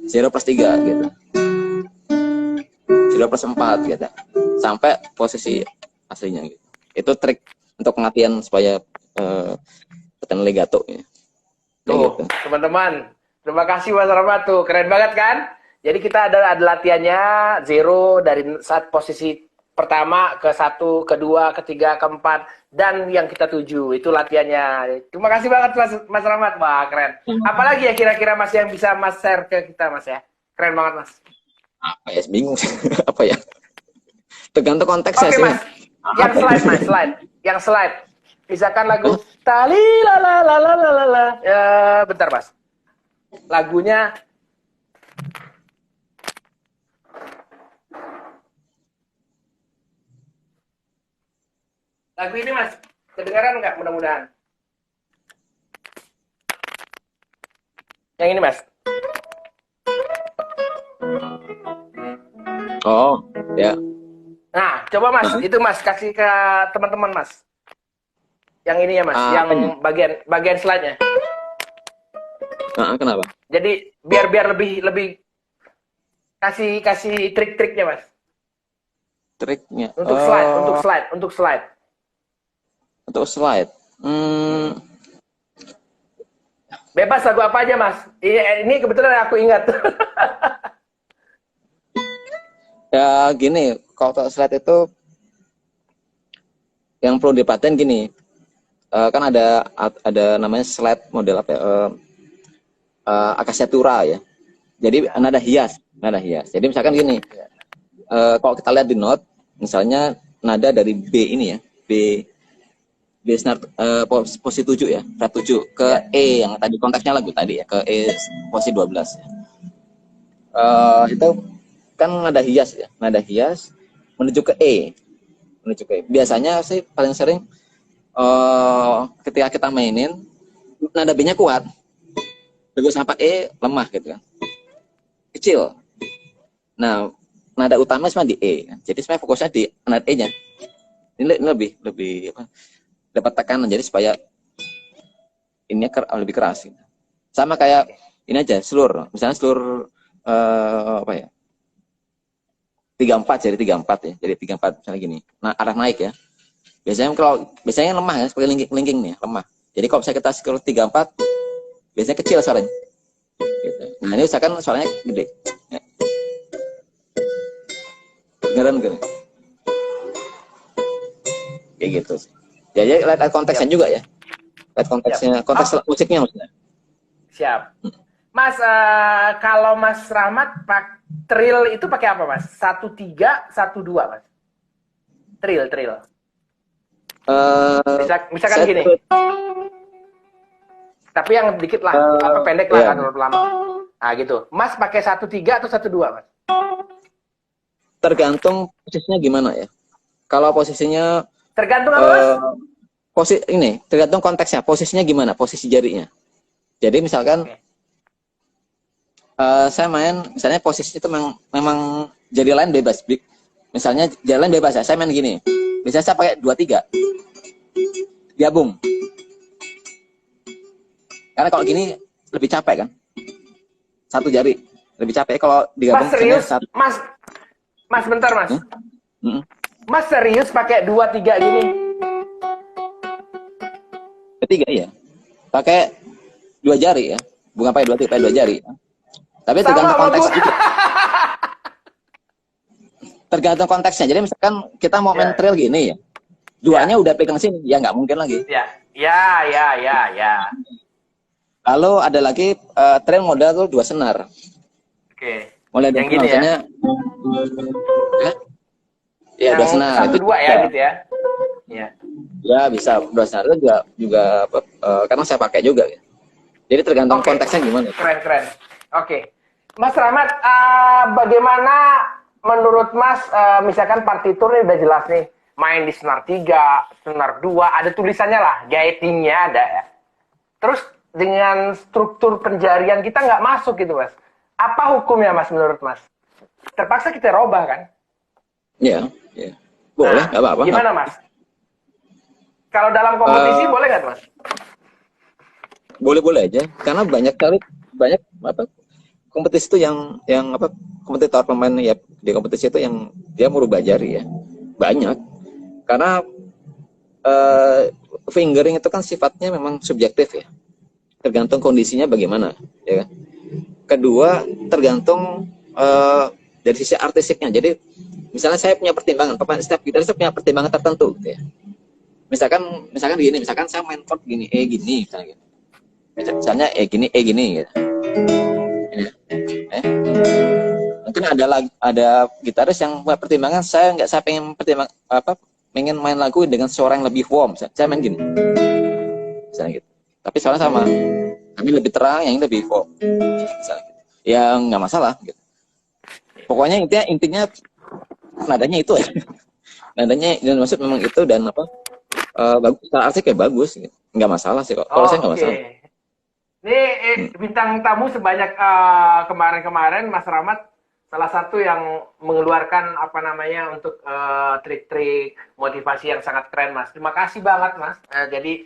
0 plus 3 gitu. 0 plus 4 gitu. Sampai posisi aslinya gitu. Itu trik untuk pengertian supaya tekan legato ya. Tuh, gitu. Teman-teman, terima kasih Mas Rahmat tuh, keren banget kan? Jadi kita ada latihannya zero dari saat posisi pertama ke 1, kedua, ketiga, keempat, dan yang kita tuju itu latihannya. Terima kasih banget Mas Rahmat, wah keren. Apalagi ya kira-kira Mas yang bisa Mas share ke kita Mas ya? Keren banget Mas. Apa ya, bingung apa ya? Tergantung konteks Oke sih. Mas, yang slide Mas, yang slide. Misalkan lagu tali la la la la la la. Ya, bentar Mas. Lagunya lagu ini Mas, kedengaran nggak mudah-mudahan? Yang ini Mas. Oh, ya. Nah, coba Mas, itu Mas kasih ke teman-teman Mas. Yang ini ya Mas, yang bagian slide-nya. Kenapa? Jadi biar lebih kasih trik-triknya Mas. Triknya. Untuk slide. Untuk slide. Bebas lagu apa aja Mas. Ini kebetulan aku ingat. Ya gini, kalau untuk slide itu yang perlu diperhatiin gini. Kan ada namanya slide model apa ya? Akasiatura ya. Jadi nada hias. Jadi misalkan gini. Kalau kita lihat di note, misalnya nada dari B ini ya. B senar posisi 7 ya, fret 7 ke E yang tadi konteksnya lagu tadi ya, ke E posisi 12 ya. Itu kan nada hias ya, nada hias menuju ke E. Biasanya sih paling sering ketika kita mainin nada B-nya kuat, begitu sampai E lemah gitu kan, kecil. Nah, nada utama cuma di E, jadi sebenarnya fokusnya di nada E-nya. Ini lebih apa? Dapat tekanan, jadi supaya ini lebih keras. Gitu. Sama kayak ini aja, slur. Misalnya slur apa ya? 34 jadi 34 ya. Jadi 34 misalnya gini. Nah, arah naik ya. Biasanya lemah ya, seperti linking nih, lemah. Jadi kalau misalnya kita slur 34 biasanya kecil suaranya. Gitu. Nah, ini misalkan suaranya gede. Ya. Dengeran gitu. Kayak gitu sih. Jadi lihat konteksnya juga ya. Lihat konteksnya, konteks musiknya maksudnya. Siap. Mas, kalau Mas Rahmat trill itu pakai apa Mas? 1-3, 1-2 Mas? Trill. Misalkan gini. Tapi yang dikit lah, apa pendek lah kan lama. Nah gitu. Mas pakai 1-3 atau 1-2 Mas? Tergantung posisinya gimana ya. Kalau posisinya tergantung apa Mas? Tergantung konteksnya, posisinya gimana, posisi jarinya. Jadi misalkan saya main, misalnya posisi itu memang jari lain bebas. Misalnya jari lain bebas ya, saya main gini. Misalnya saya pakai 2-3, gabung. Karena kalau gini lebih capek kan, satu jari lebih capek kalau digabung. Mas serius, Mas bentar Mas. Mas serius pakai 2-3 gini? Ketiga ya. pakai 2 jari ya, bukan pakai 2 titik, pakai 2 jari. Tapi tergantung konteks juga. Tergantung konteksnya. Jadi misalkan kita mau main trail gini ya, duanya udah pegang sini, ya nggak mungkin lagi. Ya. Lalu ada lagi trail modal tuh 2 senar. Oke. Mulai dari misalnya, ya 2 senar. Itu 2 ya gitu ya. Iya. Ya bisa 2 senar itu juga karena saya pakai juga. Ya. Jadi tergantung konteksnya gimana. Keren. Oke. Mas Rahmat, bagaimana menurut Mas, misalkan partitur ini udah jelas nih, main di senar 3, senar 2, ada tulisannya lah, gating-nya ada ya. Terus dengan struktur penjarian kita nggak masuk gitu Mas. Apa hukumnya Mas menurut Mas? Terpaksa kita robah kan? Iya. Boleh, nggak apa-apa. Gimana Mas? Kalau dalam kompetisi boleh nggak Mas? Boleh aja, karena banyak kompetisi itu yang kompetitor pemain ya di kompetisi itu yang dia merubah jari ya, banyak. Karena fingering itu kan sifatnya memang subjektif ya, tergantung kondisinya bagaimana ya kan. Kedua tergantung dari sisi artistiknya. Jadi misalnya saya punya pertimbangan, setiap gitaris punya pertimbangan tertentu gitu ya. Misalkan gini, misalkan saya main chord gini, gini misalnya gini gitu. Mungkin ada gitaris yang punya pertimbangan, saya pengen pengen main lagu dengan suara yang lebih warm, saya main gini misalnya gitu, tapi suara sama tapi lebih terang, yang lebih warm misalnya gitu. Ya nggak masalah gitu, pokoknya intinya nadanya itu ya. Nadanya dan maksud memang itu, dan bagus, secara asik kayak bagus gitu. Nggak masalah sih kok, kalau saya nggak masalah. Ini bintang tamu sebanyak kemarin-kemarin Mas Rahmat salah satu yang mengeluarkan untuk trik-trik motivasi yang sangat keren Mas. Terima kasih banget Mas. Jadi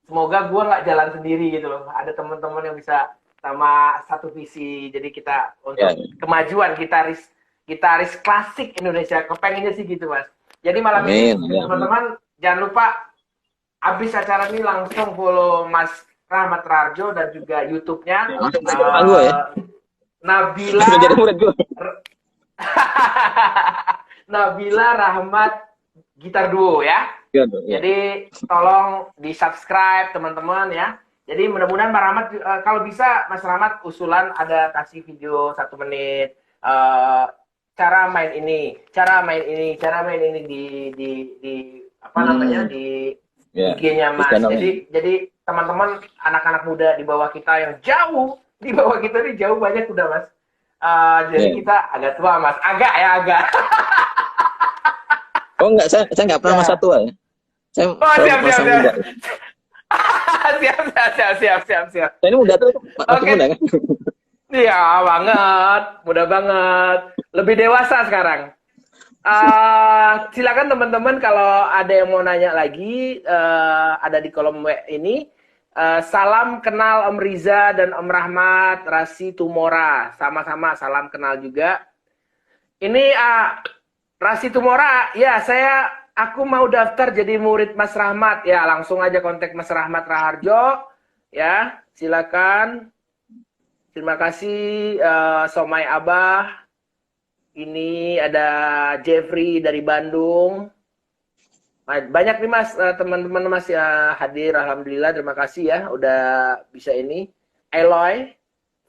semoga gue nggak jalan sendiri gitu loh. Ada teman-teman yang bisa sama satu visi. Jadi kita untuk kemajuan gitaris klasik Indonesia. Kepengennya sih gitu Mas. Jadi malam ini teman-teman jangan lupa habis acara ini langsung follow Mas Rahmat Raharjo dan juga YouTube-nya Nabila Rahmat Gitar Duo ya. Jadi tolong di subscribe teman-teman ya. Jadi mudah-mudahan Mas Rahmat kalau bisa Mas Rahmat usulan ada kasih video 1 menit cara main ini di IG-nya Mas. Jadi teman-teman anak-anak muda di bawah kita yang jauh nih jauh banyak udah Mas. Jadi kita agak tua Mas, agak. Oh enggak, saya nggak pernah masa tua ya. Saya siap. Saya ini muda tuh, muda kan? Iya banget, muda banget, lebih dewasa sekarang. Silakan teman-teman kalau ada yang mau nanya lagi, ada di kolom ini. Salam kenal Om Riza dan Om Rahmat Rasi Tumora, sama-sama salam kenal juga. Ini Rasi Tumora, ya aku mau daftar jadi murid Mas Rahmat ya, langsung aja kontak Mas Rahmat Raharjo ya, silakan. Terima kasih Somai Abah. Ini ada Jeffrey dari Bandung. Banyak nih Mas, teman-teman Mas ya hadir, alhamdulillah, terima kasih ya udah bisa ini. Eloy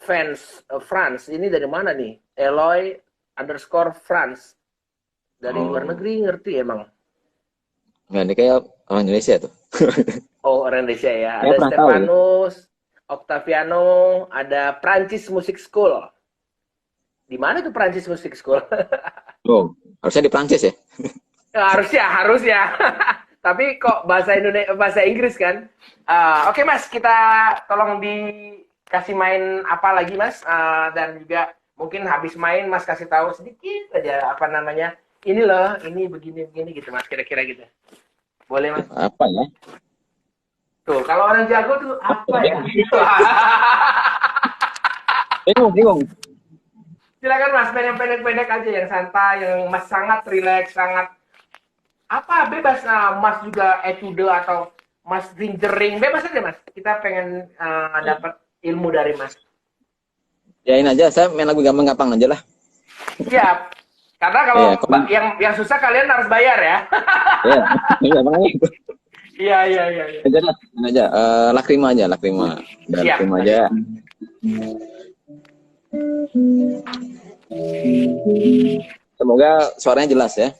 fans France, ini dari mana nih? Eloy _France dari luar negeri, ngerti emang? Nggak, ini kayak orang Indonesia tuh. Oh, orang Indonesia ya. Ada Stefanus, Octaviano, ada Prancis Music School. Di mana tuh Prancis Music School? Oh, harusnya di Prancis ya? Harusnya. Tapi kok bahasa Inggris kan? Oke Mas, kita tolong dikasih main apa lagi Mas? Dan juga mungkin habis main Mas kasih tahu sedikit aja ini loh, ini begini gitu Mas, kira-kira gitu. Boleh Mas? Apa ya? Tuh, kalau orang jago tuh apa ya? Bingung. Silakan Mas, pendek-pendek aja yang santai, yang Mas sangat rileks, sangat bebas. Mas juga etude atau Mas Rinjering, bebas aja Mas. Kita pengen dapat ilmu dari Mas. Ya ini aja, saya main lagu gampang-gampang aja lah. Siap. Karena kalau yang susah kalian harus bayar ya. Iya, iya makanya itu. Iya. Aja lah, aja. Lakrima aja, Lakrima. Siap. Lakrima aja. Semoga suaranya jelas ya.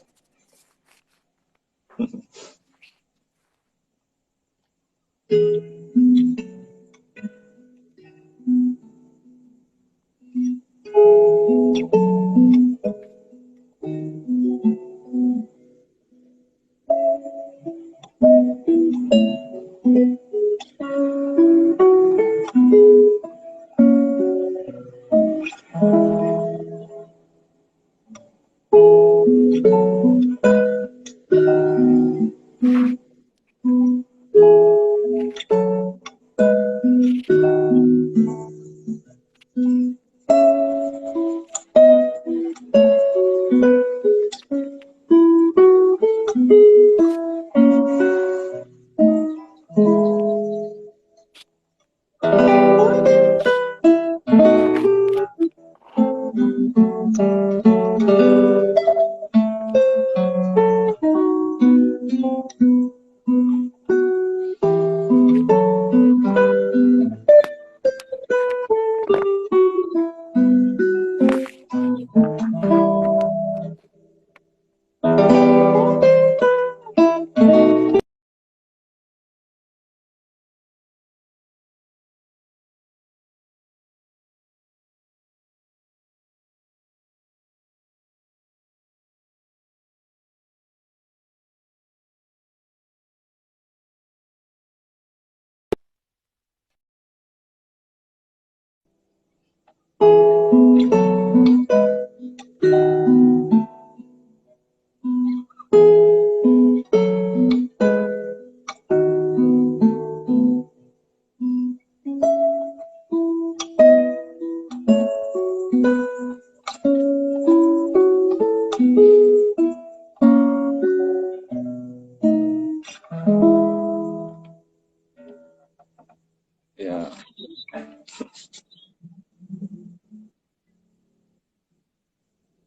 Ya.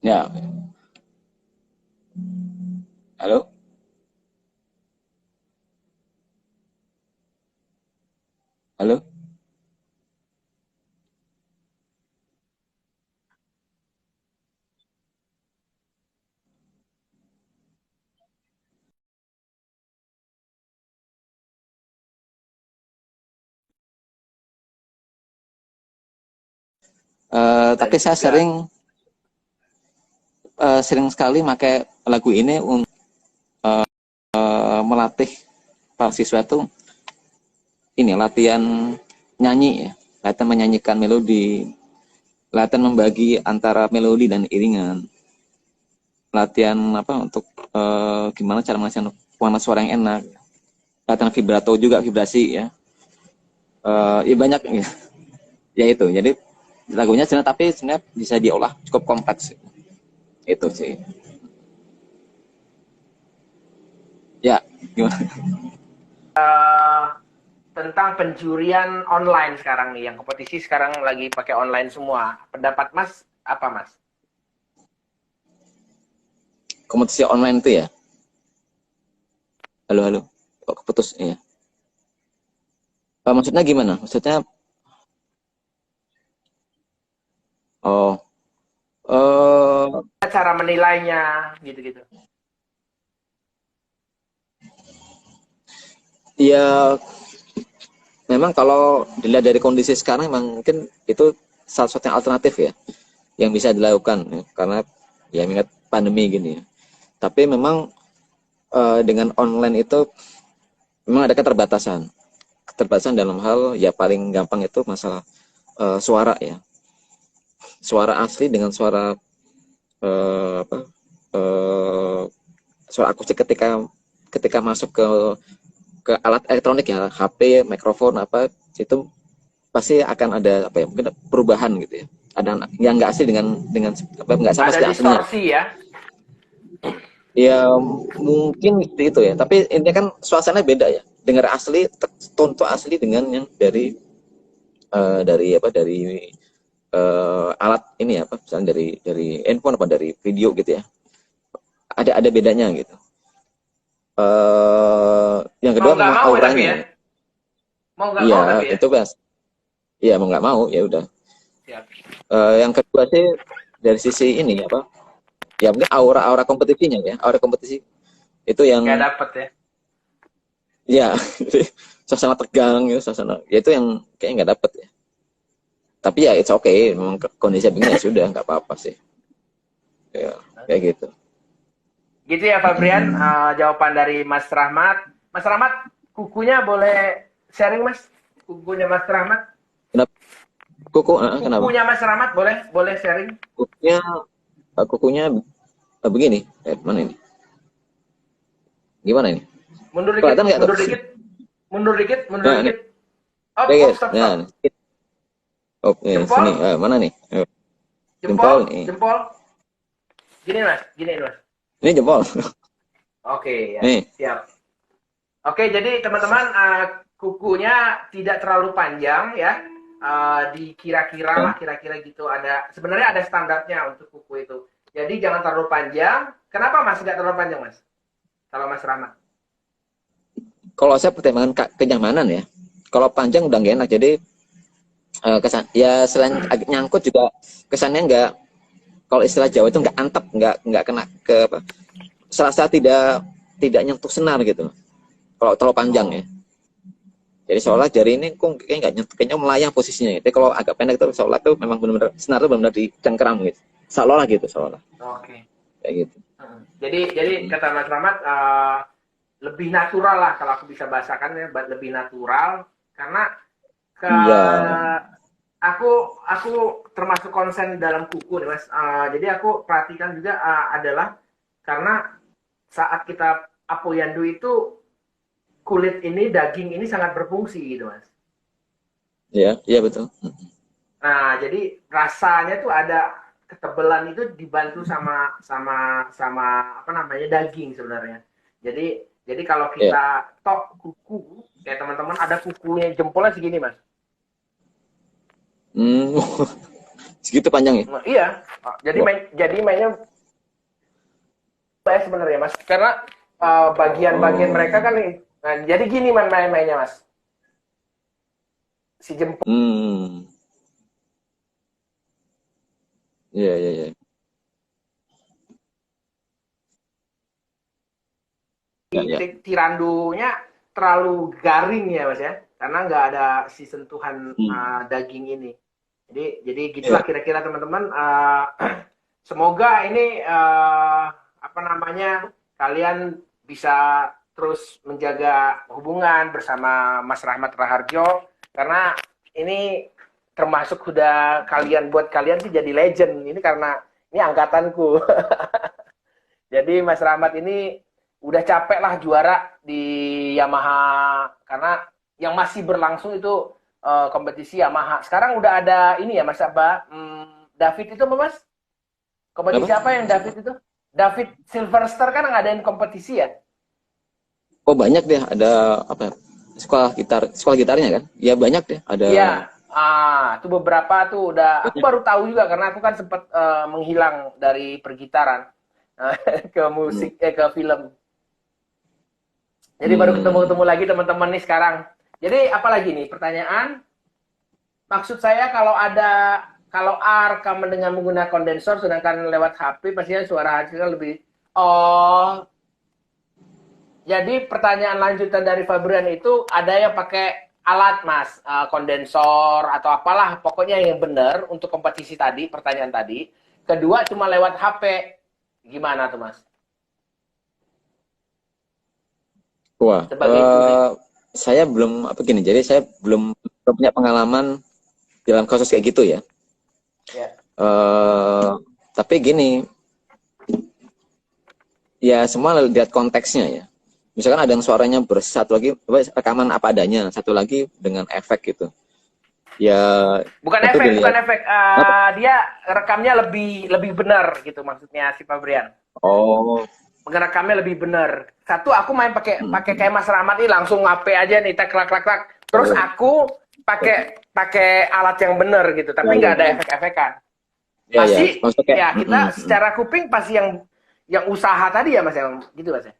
Ya. Halo? Halo? Tapi saya sering sekali pakai lagu ini untuk melatih para siswa tuh ini latihan nyanyi ya, latihan menyanyikan melodi, latihan membagi antara melodi dan iringan, latihan apa untuk gimana cara menghasilkan warna suara yang enak, latihan vibrato juga, vibrasi ya, ya banyak ya. Ya itu, jadi lagunya sebenarnya tapi sebenarnya bisa diolah cukup kompleks itu sih. Ya gimana? Tentang penjurian online sekarang nih, yang kompetisi sekarang lagi pakai online semua. Pendapat Mas apa Mas? Kompetisi online itu ya? Halo, kok keputus ya? Maksudnya gimana? Maksudnya? Oh, cara menilainya gitu-gitu. Ya, memang kalau dilihat dari kondisi sekarang, memang mungkin itu salah satu yang alternatif ya, yang bisa dilakukan ya, karena ya mengingat pandemi gini ya. Tapi memang dengan online itu memang ada keterbatasan dalam hal ya paling gampang itu masalah suara ya, suara asli dengan suara suara akustik ketika masuk ke alat elektronik ya, HP, mikrofon apa itu pasti akan ada apa ya, mungkin perubahan gitu ya. Ada yang nggak asli dengan apa nggak sama seperti aslinya. Distorsi ya. Ya mungkin itu ya, tapi ini kan suasananya beda ya dengar asli, tonton asli dengan yang dari alat ini apa, misalnya dari handphone apa dari video gitu ya. Ada bedanya gitu. Yang kedua Mau nggak memang mau ya tapi auranya. ya. Mau nggak Iya, mau tapi ya. itu Mas. Iya, mau nggak mau ya udah. Siap. Yang kedua sih dari sisi ini apa? Ya mungkin aura kompetisinya ya, aura kompetisi itu Nggak yang dapet ya. ya suasana tegang ya, suasana ya itu yang kayaknya nggak dapet ya. Tapi ya it's okay, memang kondisi begini ya sudah nggak apa-apa sih. Ya, kayak gitu. Gitu ya Fabrian, jawaban dari Mas Rahmat. Mas Rahmat, kukunya boleh sharing Mas? Kukunya Mas Rahmat? Kenapa? Kenapa? Kukunya Mas Rahmat boleh sharing? Kukunya begini. Mana ini? Gimana ini? Mundur dikit, mundur dikit, mundur dikit, mundur dikit. Oh, stop. Nah, oh, jempol? Sini. Mana nih? Jempol, jempol. Gini Mas. Ini jempol. Oke, ya. Nih. Siap. Oke, jadi teman-teman, kukunya tidak terlalu panjang ya. Dikira-kira lah, kira-kira gitu ada. Sebenarnya ada standarnya untuk kuku itu. Jadi jangan terlalu panjang. Kenapa Mas nggak terlalu panjang Mas? Kalau Mas Rahmat? Kalau saya pertimbangan kenyamanan ya. Kalau panjang udah nggak enak. Jadi kesan ya selain nyangkut juga kesannya nggak, kalau istilah Jawa itu nggak antep, nggak kena ke apa, serasa tidak nyentuh senar gitu kalau terlalu panjang ya. Jadi seolah jari ini kok kayaknya nggak nyentuh, kayaknya melayang posisinya. Jadi kalau agak pendek itu seolah tuh memang benar-benar senar tuh benar-benar dicengkeram gitu, seolah gitu seolah. Oke. Kayak gitu. Jadi kata Mas Rahmat, lebih natural lah kalau aku bisa bahasakan ya, lebih natural karena aku termasuk konsen dalam kuku nih Mas. Jadi aku perhatikan juga adalah karena saat kita apoyandu itu kulit ini, daging ini sangat berfungsi gitu Mas. Iya betul. Nah jadi rasanya tuh ada ketebalan itu dibantu sama apa namanya daging sebenarnya. Jadi kalau kita tok kuku kayak teman-teman ada kukunya jempolnya segini Mas. Segitu panjang ya? Nah, iya. Jadi mainnya sebenarnya Mas. Karena bagian-bagian mereka kan nih. Nah, jadi gini mainnya Mas. Si jempol. Iya. Tirandunya terlalu garing ya Mas ya. Karena nggak ada si sentuhan daging ini. Jadi gitulah kira-kira teman-teman. Semoga ini apa namanya kalian bisa terus menjaga hubungan bersama Mas Rahmat Raharjo karena ini termasuk udah buat kalian sih jadi legend ini karena ini angkatanku. Jadi Mas Rahmat ini udah capek lah juara di Yamaha karena yang masih berlangsung itu kompetisi Yamaha. Sekarang udah ada ini ya Mas David itu Mas? Kompetisi apa yang David itu? David Silverster kan ngadain kompetisi ya? Oh banyak deh, ada apa? Sekolah gitarnya kan? Ya banyak deh, ada. Iya, itu beberapa tuh udah. Aku baru tahu juga karena aku kan sempat menghilang dari pergitaran ke musik, ke film. Jadi baru ketemu lagi teman-teman nih sekarang. Jadi apalagi nih pertanyaan? Maksud saya kalau rekaman dengan menggunakan kondensor sedangkan lewat HP pastinya suara hasilnya lebih. Oh. Jadi pertanyaan lanjutan dari Fabrian itu ada yang pakai alat Mas, kondensor atau apalah pokoknya yang benar untuk kompetisi tadi, pertanyaan tadi. Kedua cuma lewat HP. Gimana tuh Mas? Wah, saya belum begini. Jadi saya belum punya pengalaman dalam kasus kayak gitu ya. Tapi gini, ya semua lihat konteksnya ya. Misalkan ada yang suaranya satu lagi rekaman apa adanya, satu lagi dengan efek gitu. Ya. Bukan efek. Dia rekamnya lebih benar gitu maksudnya si Fabrian. Oh. ngerekamnya lebih benar. Satu, aku main pakai kayak Mas Rahmat nih, langsung HP aja nih, tak klak klak klak. Terus aku pakai alat yang benar gitu, tapi nggak ada efek-efekan. Pasti ya kita secara kuping pasti yang usaha tadi ya Mas, yang gitu Mas ya.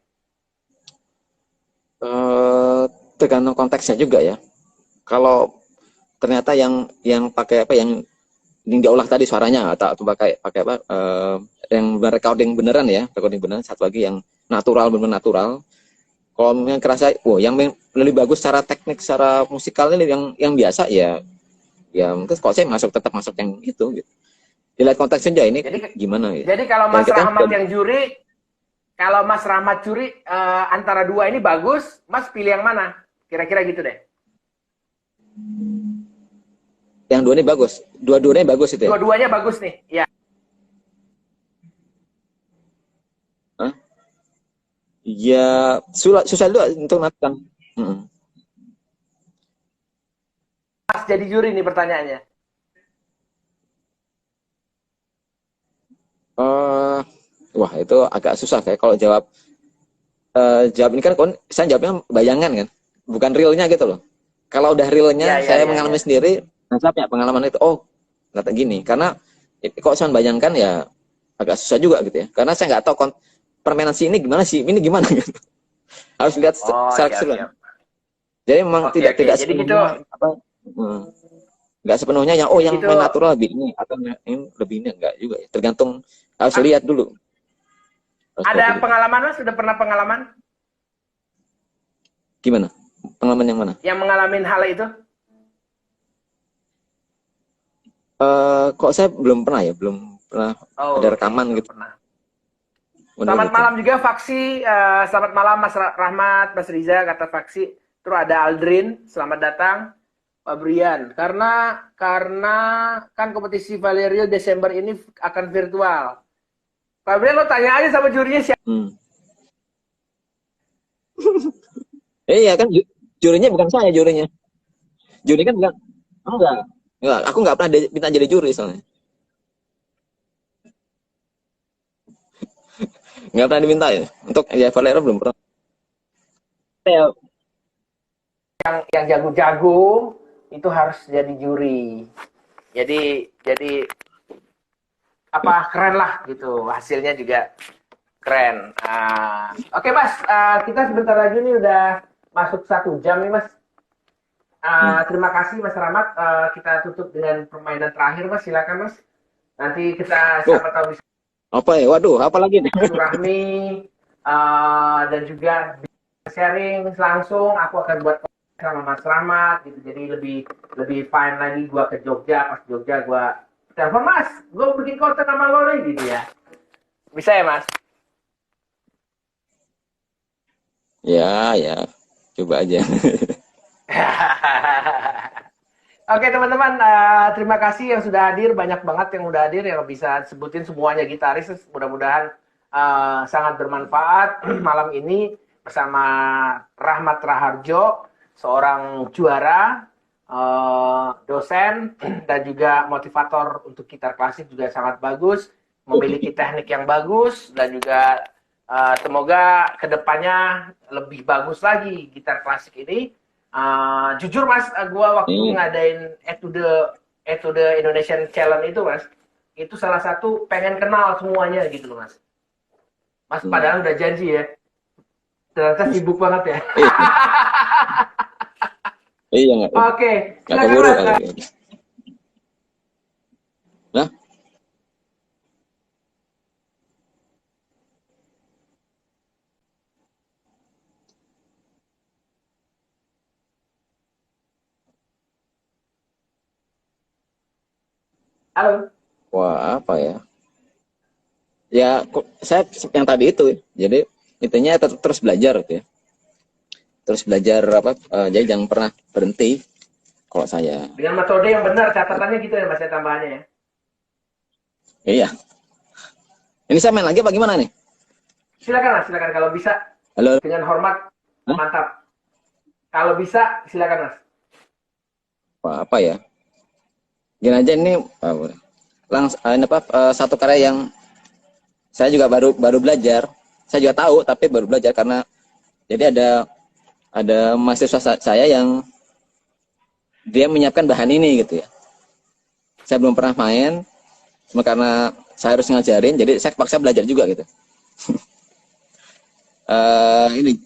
Tergantung konteksnya juga ya. Kalau ternyata yang pakai apa yang diolah tadi suaranya atau pakai apa yang recording beneran ya, recording beneran. Satu lagi yang natural, benar natural. Kalau yang kerasa yang lebih bagus secara teknik, secara musikalnya yang biasa ya mungkin kalau saya tetap masuk yang itu gitu. Dilihat konteksnya ini gimana ya. Jadi kalau Mas Rahmat yang juri, kalau Mas Rahmat juri antara dua ini bagus, Mas pilih yang mana? Kira-kira gitu deh. Yang dua ini bagus. Dua-duanya bagus itu ya? Dua-duanya bagus nih, ya. Hah? Ya, susah dulu untuk menentukan. Mas jadi juri nih pertanyaannya. Wah, itu agak susah kayak kalau jawab ini kan saya jawabnya bayangan kan, bukan realnya gitu loh. Kalau udah realnya saya mengalami sendiri, saya punya pengalaman itu. Oh, kata gini, karena kok saya bayangkan ya agak susah juga gitu ya. Karena saya nggak tahu permainan si ini gimana sih, ini gimana gitu. Harus lihat secara keseluruhan. Jadi memang tidak sepenuhnya nggak sepenuhnya yang yang main natural lebih ini atau yang lebih ini enggak juga ya. Tergantung, harus lihat dulu. Ada pengalaman Mas? Sudah pernah pengalaman? Gimana? Pengalaman yang mana? Yang mengalami hal itu? Kok saya belum pernah ya, belum pernah ada rekaman gitu. Pernah. Selamat malam juga Faksi, selamat malam Mas Rahmat, Mas Riza, kata Faksi. Terus ada Aldrin, selamat datang. Pak Brian, karena kan kompetisi Valerio Desember ini akan virtual. Pak Brian, lo tanya aja sama jurinya siapa? Iya kan, jurinya bukan saya jurinya. Juri kan enggak. Aku nggak pernah minta jadi juri soalnya. Nggak pernah diminta ya. Untuk ya Valero belum pernah. Yang jago-jago itu harus jadi juri. Jadi apa keren lah gitu, hasilnya juga keren. Oke Mas, kita sebentar lagi nih udah masuk 1 jam nih Mas. Terima kasih Mas Rahmat. Kita tutup dengan permainan terakhir Mas, silakan Mas. Nanti kita siapa tahu bisa apa ya? Waduh, apa lagi nih? Rahmi dan juga sharing langsung. Aku akan buat sama Mas Rahmat gitu, jadi lebih fine lagi. Gua ke Jogja, pas Jogja gua telepon Mas, gua bikin konten sama lo nih gitu ya. Bisa ya Mas? Ya, coba aja. Oke teman-teman, terima kasih yang sudah hadir, banyak banget yang udah hadir, yang bisa sebutin semuanya gitaris. Mudah-mudahan sangat bermanfaat malam ini bersama Rahmat Raharjo, seorang juara, dosen, dan juga motivator untuk gitar klasik, juga sangat bagus, memiliki teknik yang bagus, dan juga semoga kedepannya lebih bagus lagi gitar klasik ini. Jujur Mas, gua waktu ngadain to the Indonesian Challenge itu Mas, itu salah satu pengen kenal semuanya gitu loh Mas. Mas padahal udah janji ya, ternyata sibuk banget ya. Iya nggak. Oke. Nggak keburu kali. Nah. Halo. Wah, apa ya? Ya, saya yang tadi itu. Jadi intinya terus belajar gitu ya. Terus belajar apa? Jadi jangan pernah berhenti. Kalau saya. Dengan metode yang benar, catatannya gitu ya Mas, ya tambahannya ya. Iya. Ini saya main lagi apa gimana nih? Silakan Mas, silakan kalau bisa. Halo. Dengan hormat, mantap. Kalau bisa, silakan Mas. Wah, apa ya? Gini aja ini satu karya yang saya juga baru belajar. saya juga tahu tapi baru belajar karena jadi ada mahasiswa saya yang dia menyiapkan bahan ini gitu ya. Saya belum pernah main, cuma karena saya harus ngajarin, jadi saya paksa belajar juga gitu. Ini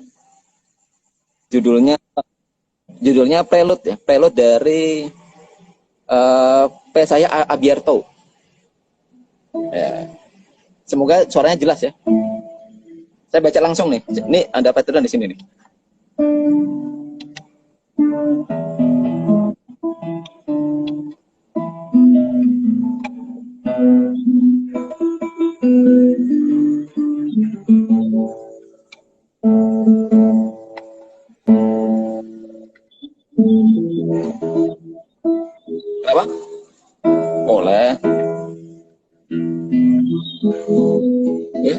judulnya Prelude ya, Prelude dari P saya Abiarto. Ya. Semoga suaranya jelas ya. Saya baca langsung nih. Ini ada partituran di sini nih. Apa? Boleh. Ya.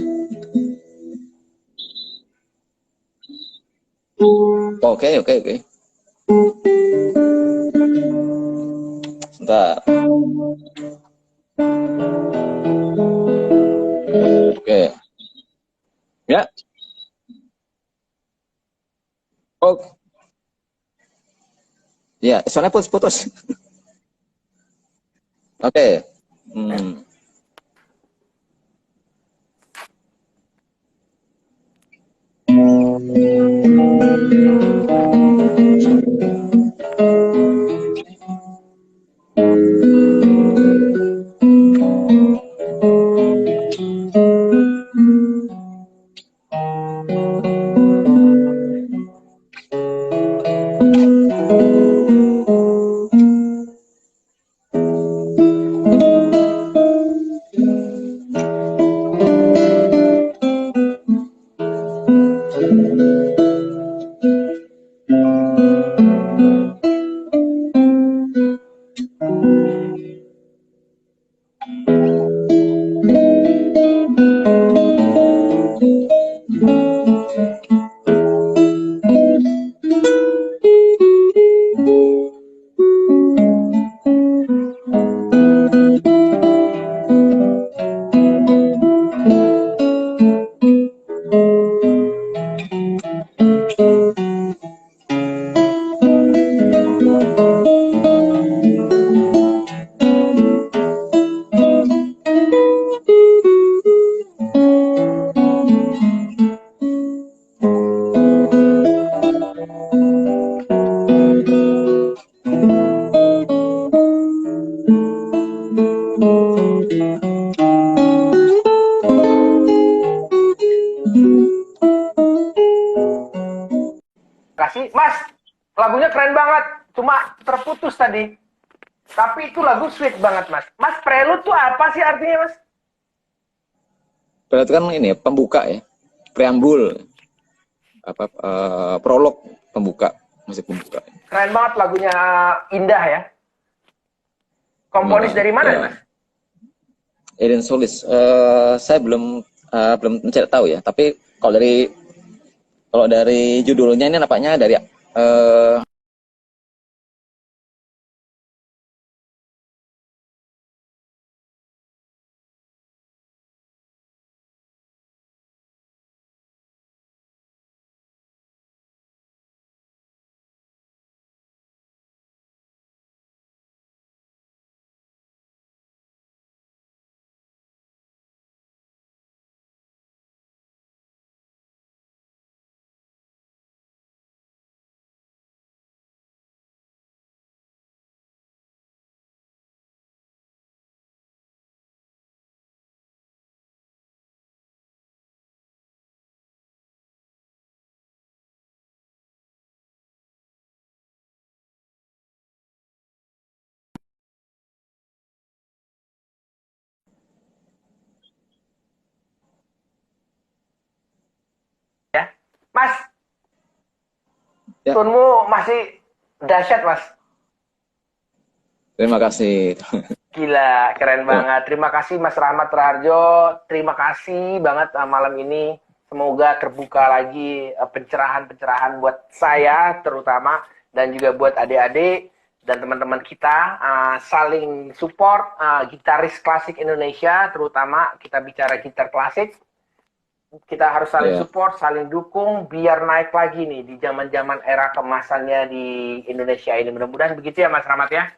Oke. Sebentar. Oke. Ya. Oh. Ya, soalnya putus. Oke. Kasih, Mas, lagunya keren banget. Cuma terputus tadi. Tapi itu lagu sweet banget, Mas. Mas, prelude tuh apa sih artinya, Mas? Prelude kan ini ya, pembuka ya. Preambul. Prolog pembuka, musik pembuka. Keren banget lagunya, indah ya. Komponis dari mana, ya. Mas? Eden Solis. Saya belum mencari tahu ya. Tapi kalau dari judulnya ini nampaknya dari Ya. Mas, ya. tunmu masih dahsyat, Mas. Terima kasih. Gila, keren banget. Terima kasih Mas Rahmat Raharjo. Terima kasih banget malam ini. Semoga terbuka lagi pencerahan-pencerahan buat saya terutama dan juga buat adik-adik dan teman-teman kita saling support gitaris klasik Indonesia, terutama kita bicara gitar klasik. kita harus saling support, saling dukung biar naik lagi nih di zaman-zaman era kemasannya di Indonesia ini. Mudah-mudahan begitu ya Mas Rahmat ya.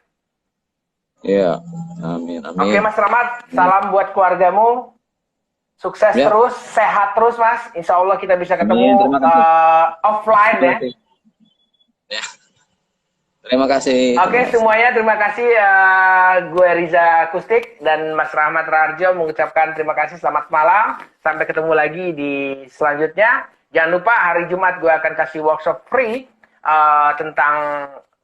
Iya, amin, amin. Oke Mas Rahmat, salam buat keluargamu. Sukses terus, sehat terus Mas. Insya Allah kita bisa ketemu offline ya. Terima kasih. Oke, semuanya terima kasih. Gue Riza Kustik dan Mas Rahmat Raharjo mengucapkan terima kasih. Selamat malam. Sampai ketemu lagi di selanjutnya. Jangan lupa hari Jumat gue akan kasih workshop free tentang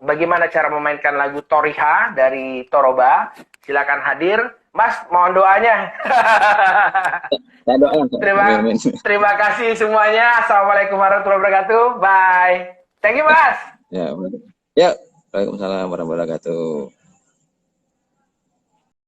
bagaimana cara memainkan lagu Toriha dari Toroba. Silakan hadir. Mas, mohon doanya. Terima kasih semuanya. Assalamualaikum warahmatullahi wabarakatuh. Bye. Thank you, Mas. Ya, waalaikumsalam warahmatullahi wabarakatuh.